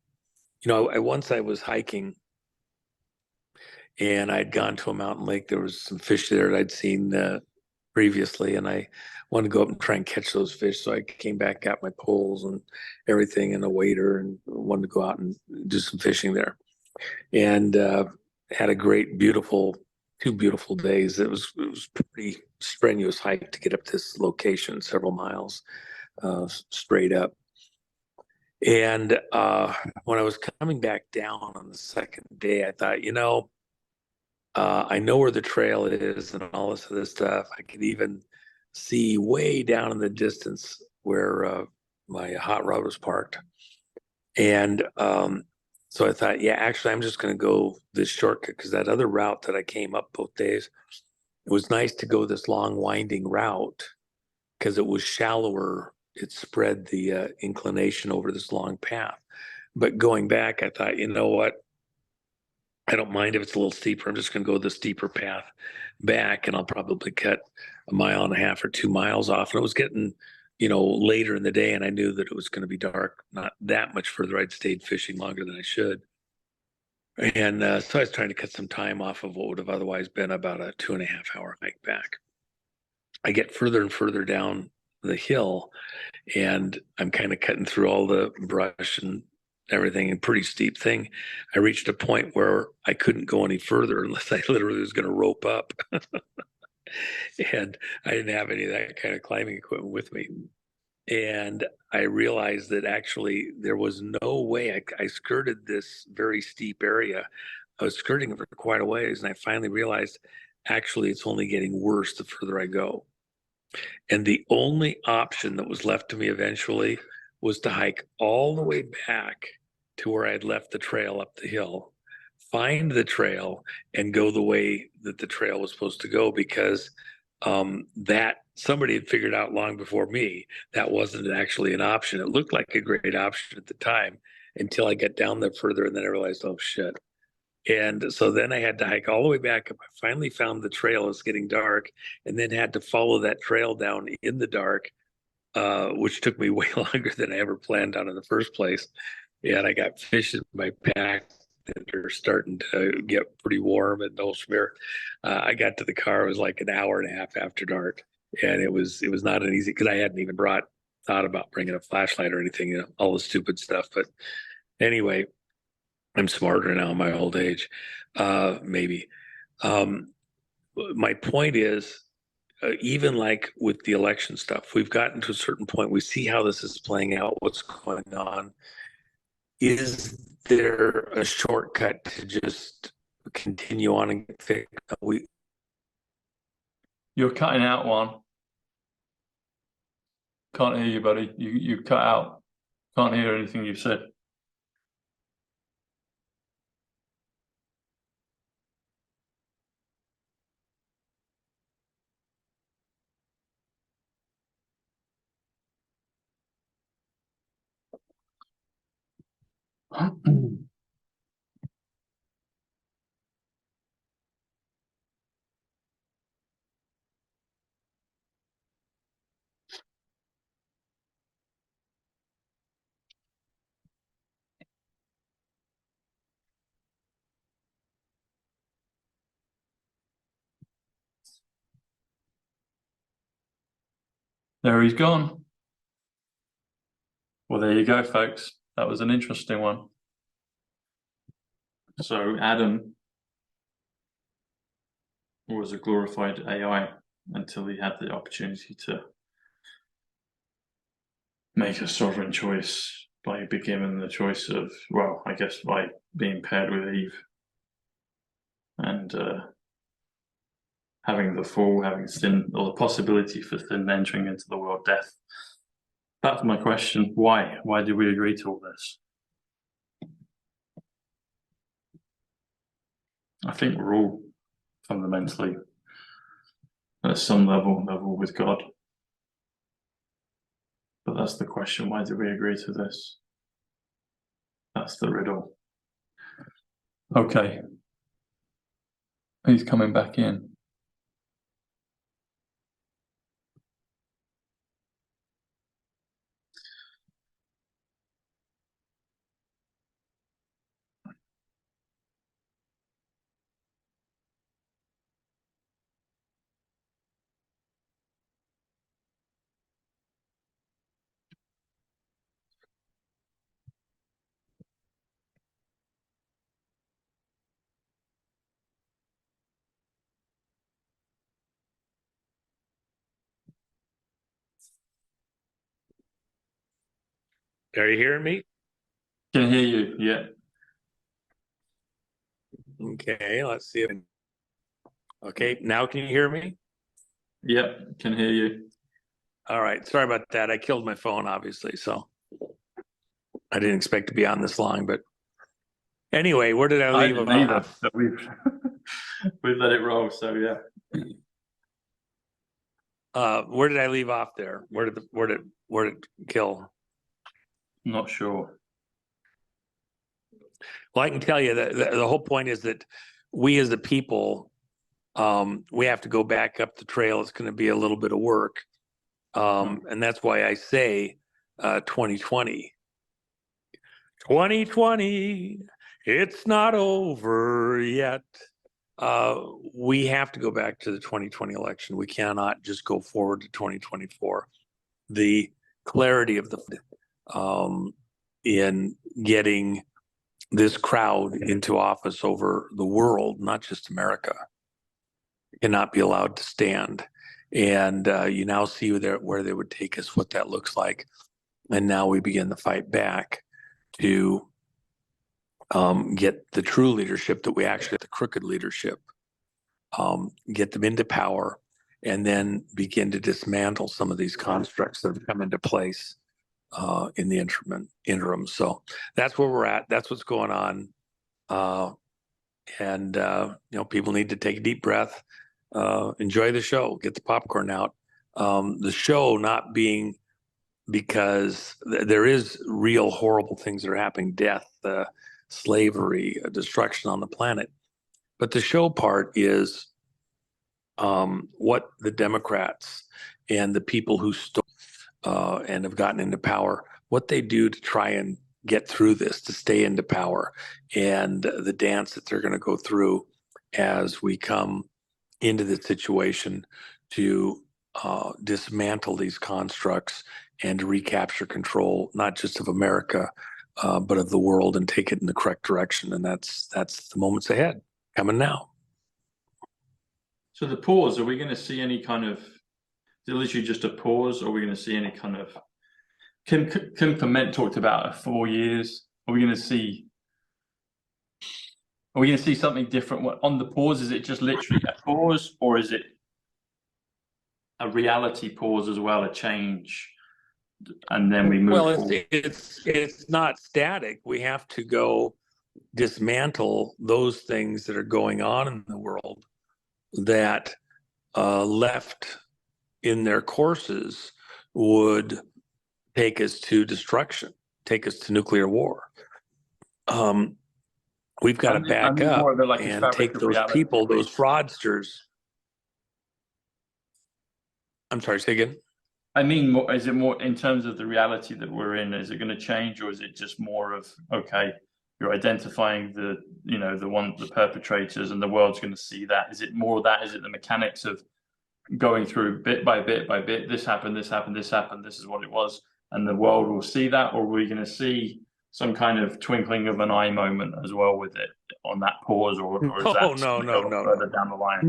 once I was hiking, and I'd gone to a mountain lake. There was some fish there that I'd seen previously, and I wanted to go up and try and catch those fish. So I came back, got my poles and everything, and a waiter, and wanted to go out and do some fishing there. And had a great, two beautiful days. It was pretty strenuous hike to get up this location, several miles straight up. And when I was coming back down on the second day, I thought, I know where the trail is and all this other stuff. I could even see way down in the distance where my hot rod was parked. And so I thought, yeah, actually, I'm just going to go this shortcut, because that other route that I came up both days, it was nice to go this long winding route because it was shallower. It spread the inclination over this long path. But going back, I thought, you know what? I don't mind if it's a little steeper. I'm just going to go the steeper path back, and I'll probably cut 1.5 miles or 2 miles off. And it was getting, later in the day, and I knew that it was going to be dark, not that much further. I'd stayed fishing longer than I should. And so I was trying to cut some time off of what would have otherwise been about a 2.5-hour hike back. I get further and further down the hill, and I'm kind of cutting through all the brush and everything, and pretty steep thing. I reached a point where I couldn't go any further unless I literally was going to rope up. And I didn't have any of that kind of climbing equipment with me. And I realized that actually there was no way. I skirted this very steep area. I was skirting it for quite a ways, and I finally realized actually it's only getting worse the further I go. And the only option that was left to me eventually was to hike all the way back to where I'd left the trail up the hill, find the trail, and go the way that the trail was supposed to go, because that somebody had figured out long before me that wasn't actually an option. It looked like a great option at the time until I got down there further, and then I realized, oh shit. And so then I had to hike all the way back up. I finally found the trail. It was getting dark, and then had to follow that trail down in the dark, which took me way longer than I ever planned on in the first place. And I got fish in my pack that are starting to get pretty warm and no smear. I got to the car. It was like 1.5 hours after dark, and it was not an easy, because I hadn't even thought about bringing a flashlight or anything, all the stupid stuff. But anyway, I'm smarter now in my old age, maybe. My point is, even like with the election stuff, we've gotten to a certain point. We see how this is playing out, what's going on. Is there a shortcut to just continue on and get fixed? You're cutting out, one. Can't hear you, buddy. You cut out. Can't hear anything you've said. There he's gone. Well, there you go, folks. That was an interesting one. So Adam was a glorified AI until he had the opportunity to make a sovereign choice by being given the choice of, well, I guess by being paired with Eve and having the fall, having sin, or the possibility for sin entering into the world, death. That's my question. Why? Why did we agree to all this? I think we're all fundamentally at some level with God. But that's the question. Why did we agree to this? That's the riddle. Okay. He's coming back in. Are you hearing me? Can hear you, yeah. Okay, let's see. Okay, now can you hear me? Yep, can hear you. All right, sorry about that. I killed my phone, obviously, so I didn't expect to be on this long. But anyway, where did I leave didn't either, off? but we've let it roll. So yeah. Where did I leave off there? Where did it kill? Not sure. Well, I can tell you that the whole point is that we as the people, we have to go back up the trail. It's going to be a little bit of work. And that's why I say 2020. 2020, it's not over yet. We have to go back to the 2020 election. We cannot just go forward to 2024. The clarity of in getting this crowd into office over the world, not just America, cannot be allowed to stand. And you now see where they would take us, what that looks like. And now we begin to fight back to get the true leadership that we actually have, the crooked leadership, get them into power, and then begin to dismantle some of these constructs that have come into place in the interim. So that's where we're at. That's what's going on. And people need to take a deep breath, enjoy the show, get the popcorn out. The show not being because there is real horrible things that are happening, death, slavery, destruction on the planet. But the show part is what the Democrats and the people who and have gotten into power, what they do to try and get through this, to stay into power, and the dance that they're going to go through as we come into the situation to dismantle these constructs and to recapture control, not just of America, but of the world, and take it in the correct direction. And that's the moments ahead, coming now. So the pause, are we going to see any kind of, is it literally just a pause, or are we going to see any kind of, Kim Clement talked about 4 years. Are we going to see something different on the pause? Is it just literally a pause, or is it a reality pause as well, a change, and then we move forward? It's not static. We have to go dismantle those things that are going on in the world that left in their courses would take us to destruction, take us to nuclear war. we've got to I back mean up more of a and fabric take of those reality, people, those please. fraudsters. I'm sorry, say again. I mean, more, is it more in terms of the reality that we're in? Is it going to change, or is it just more of, okay, you're identifying the, the perpetrators, and the world's going to see that? Is it more that? Is it the mechanics of going through bit by bit by bit? This happened, this happened, this happened. This is what it was, and the world will see that, or are we going to see some kind of twinkling of an eye moment as well with it on that pause, or is that No. further down the line?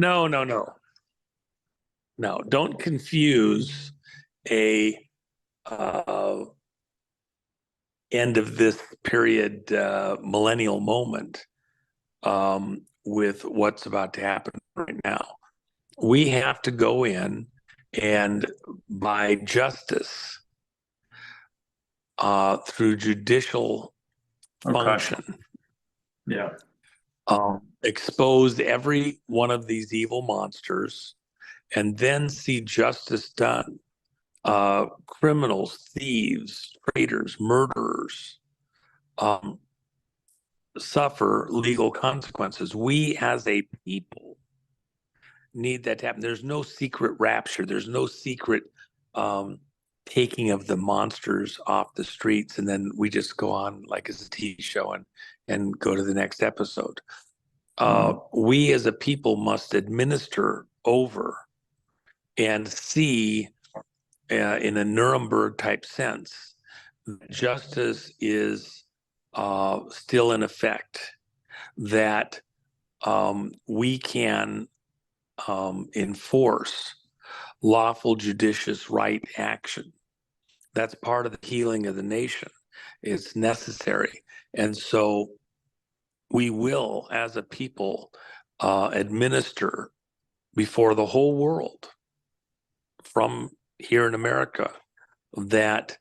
No, don't confuse a end of this period millennial moment with what's about to happen right now. We have to go in and by justice through judicial function, expose every one of these evil monsters, and then see justice done. Criminals, thieves, traitors, murderers suffer legal consequences. We as a people need that to happen. There's no secret rapture. There's no secret taking of the monsters off the streets, and then we just go on like it's a TV show and go to the next episode. We as a people must administer over and see in a Nuremberg type sense, justice is still in effect, that we can enforce lawful judicious right action. That's part of the healing of the nation. It's necessary. And so we will, as a people, administer before the whole world from here in America that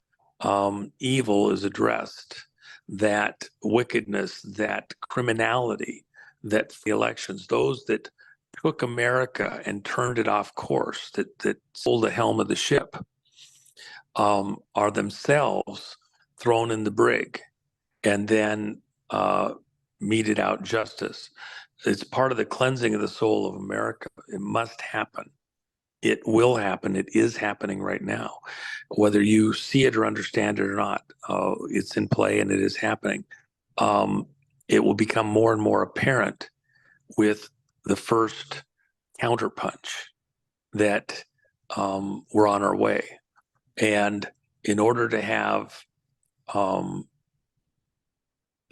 evil is addressed, that wickedness, that criminality, that the elections, those that took America and turned it off course, that sold the helm of the ship, are themselves thrown in the brig and then meted out justice. It's part of the cleansing of the soul of America. It must happen. It will happen. It is happening right now. Whether you see it or understand it or not, it's in play and it is happening. It will become more and more apparent with the first counterpunch that we're on our way. And in order to have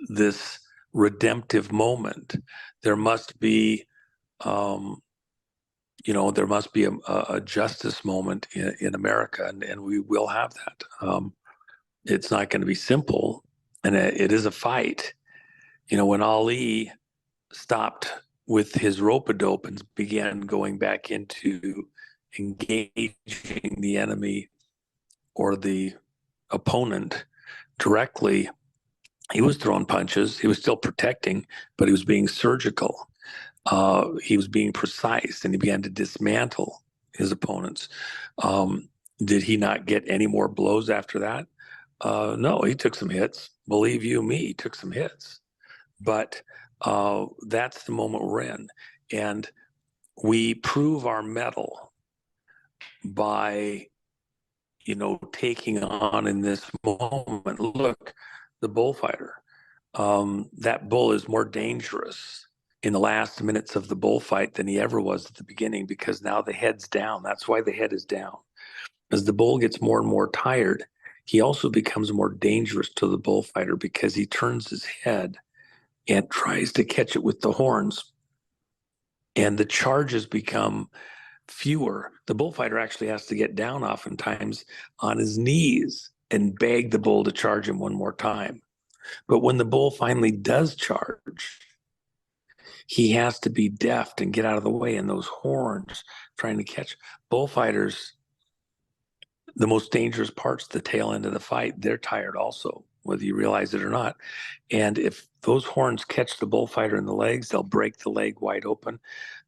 this redemptive moment, there must be there must be a justice moment in America, and we will have that. It's not going to be simple, and it is a fight. When Ali stopped with his rope-a-dope and began going back into engaging the enemy or the opponent directly, he was throwing punches. He was still protecting, but he was being surgical. He was being precise, and he began to dismantle his opponents. Did he not get any more blows after that? No, he took some hits. Believe you me, he took some hits. But that's the moment we're in. And we prove our mettle by, taking on in this moment. Look, the bullfighter, that bull is more dangerous in the last minutes of the bullfight than he ever was at the beginning, because now the head's down. That's why the head is down. As the bull gets more and more tired, he also becomes more dangerous to the bullfighter because he turns his head and tries to catch it with the horns. And the charges become fewer. The bullfighter actually has to get down oftentimes on his knees and beg the bull to charge him one more time. But when the bull finally does charge, he has to be deft and get out of the way, and those horns trying to catch. Bullfighters, the most dangerous parts, the tail end of the fight, they're tired also, whether you realize it or not. And if those horns catch the bullfighter in the legs, they'll break the leg wide open.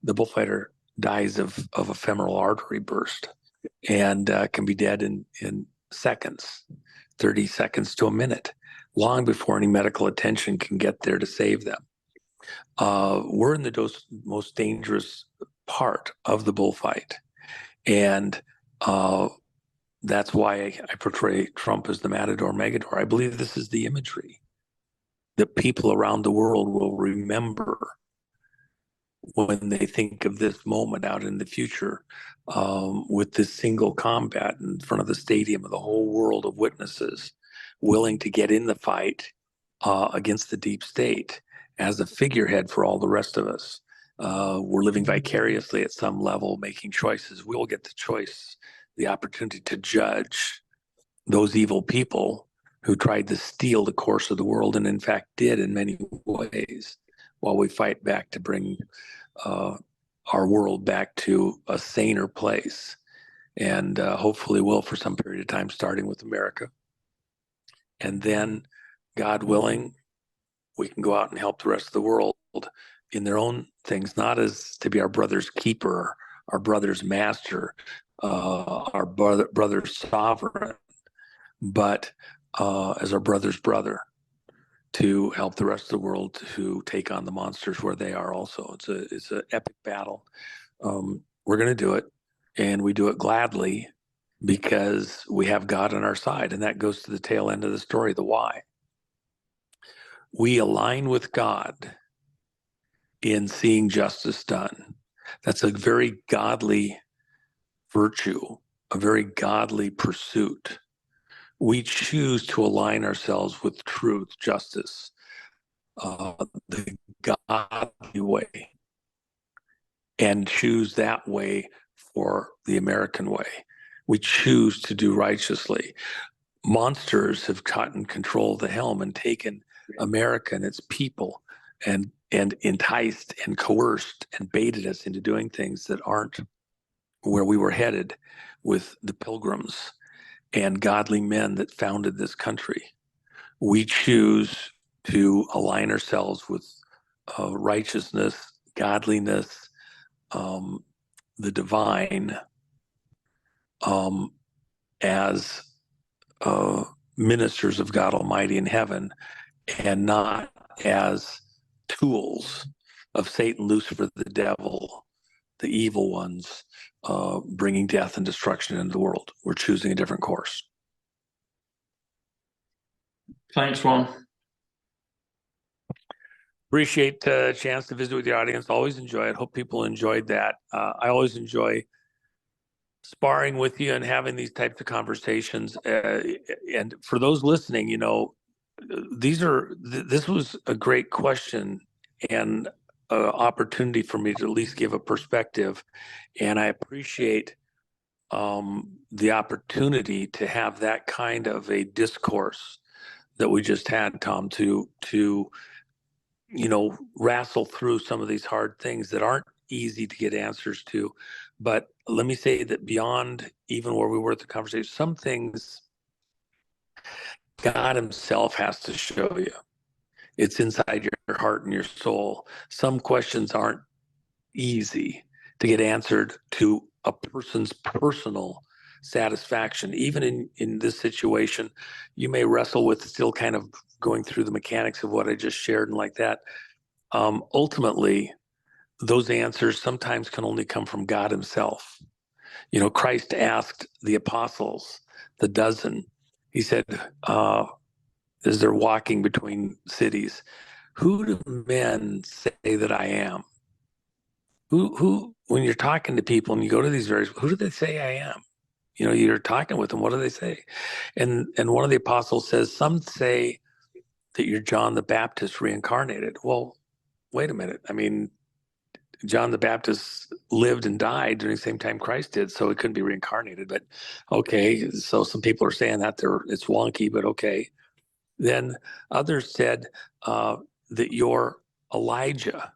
The bullfighter dies of a femoral artery burst and can be dead in seconds, 30 seconds to a minute. long before any medical attention can get there to save them. We're in the most dangerous part of the bullfight. And that's why I portray Trump as the Matador Megador. I believe this is the imagery that people around the world will remember when they think of this moment out in the future, with this single combat in front of the stadium of the whole world of witnesses willing to get in the fight against the deep state as a figurehead for all the rest of us. We're living vicariously at some level, making choices. We'll get the choice, the opportunity to judge those evil people who tried to steal the course of the world, and in fact did in many ways, while we fight back to bring our world back to a saner place. And hopefully will for some period of time, starting with America. And then, God willing, we can go out and help the rest of the world in their own things, not as to be our brother's keeper, our brother's master, our brother's sovereign, but as our brother's brother, to help the rest of the world to take on the monsters where they are also. It's an epic battle. We're going to do it, and we do it gladly because we have God on our side, and that goes to the tail end of the story, the why. We align with God in seeing justice done. That's a very godly virtue, a very godly pursuit. We choose to align ourselves with truth, justice, the godly way, and choose that way for the American way. We choose to do righteously. Monsters have gotten control of the helm and taken America and its people and enticed and coerced and baited us into doing things that aren't where we were headed with the pilgrims and godly men that founded this country. We choose to align ourselves with righteousness, godliness, the divine, as ministers of God Almighty in heaven, and not as tools of Satan, Lucifer, the devil, the evil ones, bringing death and destruction into the world. We're choosing a different course. Thanks, Ron. Appreciate a chance to visit with your audience. Always enjoy it. Hope people enjoyed that. I always enjoy sparring with you and having these types of conversations. And for those listening, you know, this was a great question and opportunity for me to at least give a perspective. And I appreciate the opportunity to have that kind of a discourse that we just had, Tom, to you know, wrestle through some of these hard things that aren't easy to get answers to. But let me say that beyond even where we were at the conversation, some things God himself has to show you. It's inside your heart and your soul. Some questions aren't easy to get answered to a person's personal satisfaction. Even in this situation, you may wrestle with still kind of going through the mechanics of what I just shared and like that. Ultimately, those answers sometimes can only come from God himself. You know, Christ asked the apostles, the dozen, he said, as they're walking between cities, who do men say that I am? Who, when you're talking to people and you go to these various, who do they say I am? You know, you're talking with them, what do they say? And one of the apostles says, some say that you're John the Baptist reincarnated. Well, wait a minute. I mean, John the Baptist lived and died during the same time Christ did, so he couldn't be reincarnated. But okay, so some people are saying that it's wonky, but okay. Then others said that you're Elijah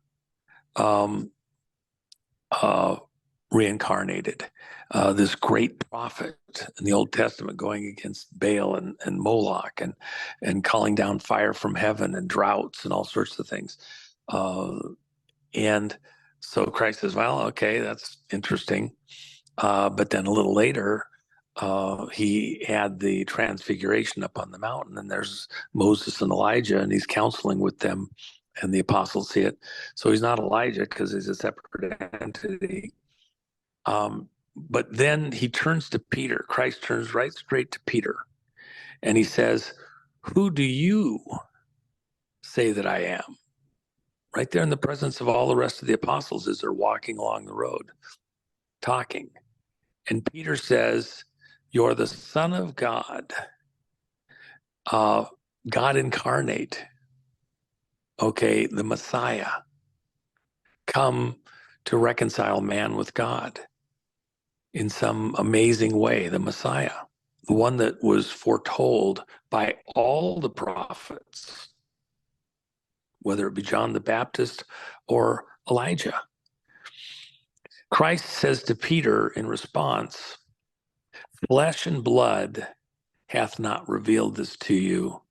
reincarnated, this great prophet in the Old Testament going against Baal and Moloch and calling down fire from heaven and droughts and all sorts of things. And so Christ says, well, okay, that's interesting. But then a little later, he had the transfiguration up on the mountain, and there's Moses and Elijah, and he's counseling with them, and the apostles see it. So he's not Elijah because he's a separate entity. But then he turns to Peter. Christ turns right straight to Peter, and he says, "Who do you say that I am?" Right there in the presence of all the rest of the apostles as they're walking along the road, talking. And Peter says, "You're the Son of God, God incarnate, okay, the Messiah, come to reconcile man with God in some amazing way, the Messiah, the one that was foretold by all the prophets, whether it be John the Baptist or Elijah." Christ says to Peter in response, "Flesh and blood hath not revealed this to you,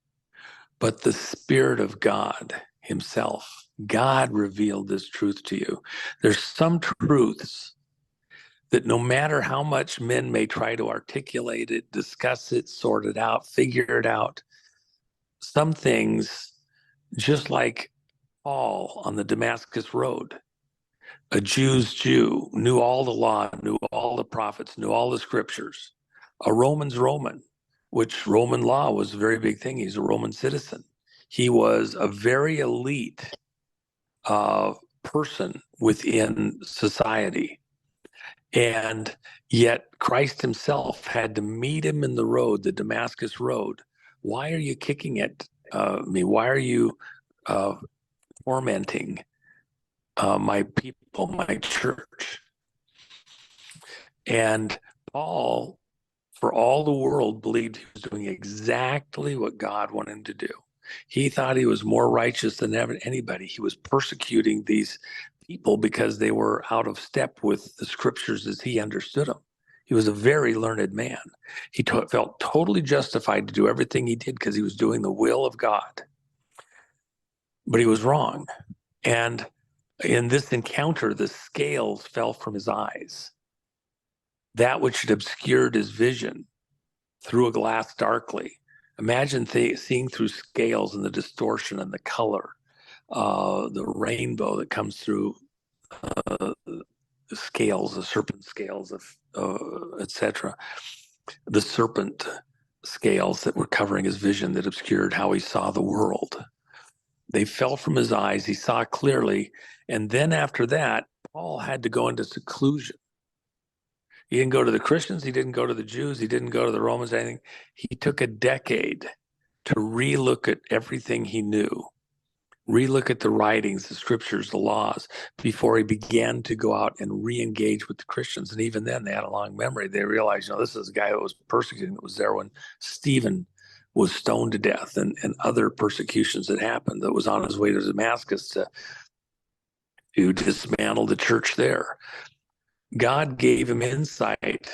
but the Spirit of God himself." God revealed this truth to you. There's some truths that no matter how much men may try to articulate it, discuss it, sort it out, figure it out, some things, just like Paul on the Damascus Road, a Jew's Jew, knew all the law, knew all the prophets, knew all the scriptures. A Roman's Roman, which Roman law was a very big thing. He's a Roman citizen. He was a very elite person within society. And yet Christ himself had to meet him in the road, the Damascus Road. "Why are you kicking at me? Why are you tormenting my people, my church?" And Paul, for all the world, believed he was doing exactly what God wanted him to do. He thought he was more righteous than anybody. He was persecuting these people because they were out of step with the scriptures as he understood them. He was a very learned man. He felt totally justified to do everything he did because he was doing the will of God. But he was wrong. And in this encounter, the scales fell from his eyes. That which had obscured his vision through a glass darkly. Imagine seeing through scales and the distortion and the color, the rainbow that comes through the scales, the serpent scales, of etc. The serpent scales that were covering his vision that obscured how he saw the world. They fell from his eyes. He saw clearly. And then after that, Paul had to go into seclusion. He didn't go to the Christians. He didn't go to the Jews. He didn't go to the Romans, anything. He took a decade to relook at everything he knew, relook at the writings, the scriptures, the laws, before he began to go out and re-engage with the Christians. And even then, they had a long memory. They realized, this is a guy that was persecuting, that was there when Stephen was stoned to death, and other persecutions that happened, that was on his way to Damascus to dismantle the church there. God gave him insight,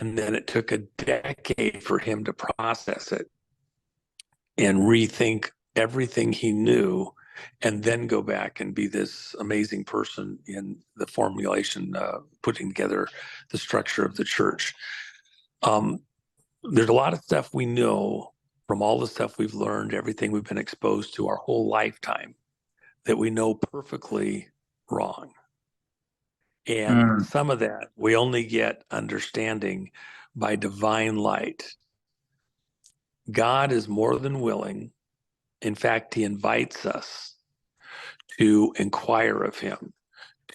and then it took a decade for him to process it and rethink everything he knew, and then go back and be this amazing person in the formulation, putting together the structure of the church. There's a lot of stuff we know from all the stuff we've learned, everything we've been exposed to our whole lifetime, that we know perfectly wrong. And some of that we only get understanding by divine light. God is more than willing. In fact, he invites us to inquire of him,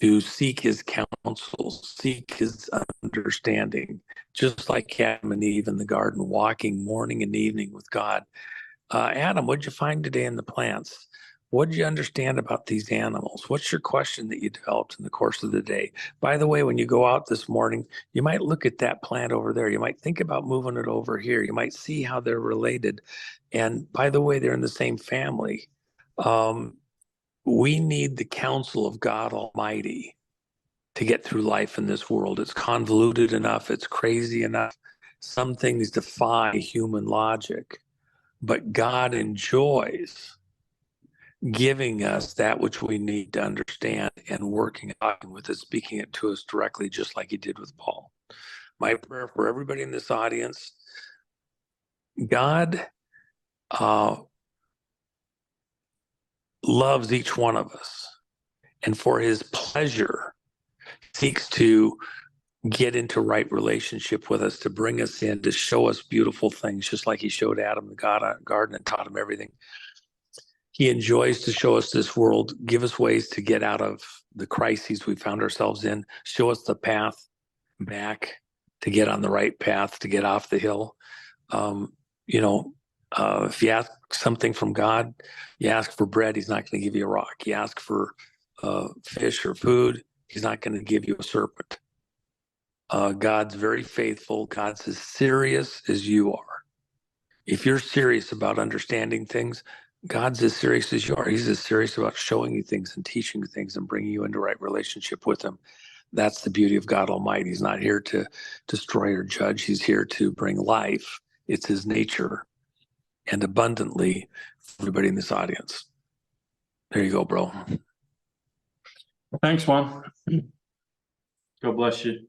to seek his counsel, seek his understanding, just like Adam and Eve in the garden, walking morning and evening with God. Adam, what'd you find today in the plants? What did you understand about these animals? What's your question that you developed in the course of the day? By the way, when you go out this morning, you might look at that plant over there. You might think about moving it over here. You might see how they're related. And by the way, they're in the same family. We need the counsel of God Almighty to get through life in this world. It's convoluted enough. It's crazy enough. Some things defy human logic, but God enjoys giving us that which we need to understand and working with us, speaking it to us directly, just like he did with Paul. my prayer for everybody in this audience, God loves each one of us, and for his pleasure seeks to get into right relationship with us, to bring us in, to show us beautiful things, just like he showed Adam the garden and taught him everything. He enjoys to show us this world, give us ways to get out of the crises we found ourselves in, show us the path back to get on the right path, to get off the hill. If you ask something from God, you ask for bread, he's not going to give you a rock. You ask for fish or food, he's not going to give you a serpent. God's very faithful. God's as serious as you are. If you're serious about understanding things, God's as serious as you are. He's as serious about showing you things and teaching you things and bringing you into right relationship with him. That's the beauty of God Almighty. He's not here to destroy or judge. He's here to bring life. It's his nature, and abundantly for everybody in this audience. There you go, bro. Thanks, Juan. God bless you.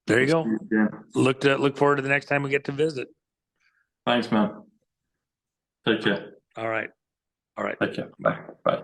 There you go. Yeah. Look forward to the next time we get to visit. Thanks, man. Take care. All right. Take care. Bye. Bye.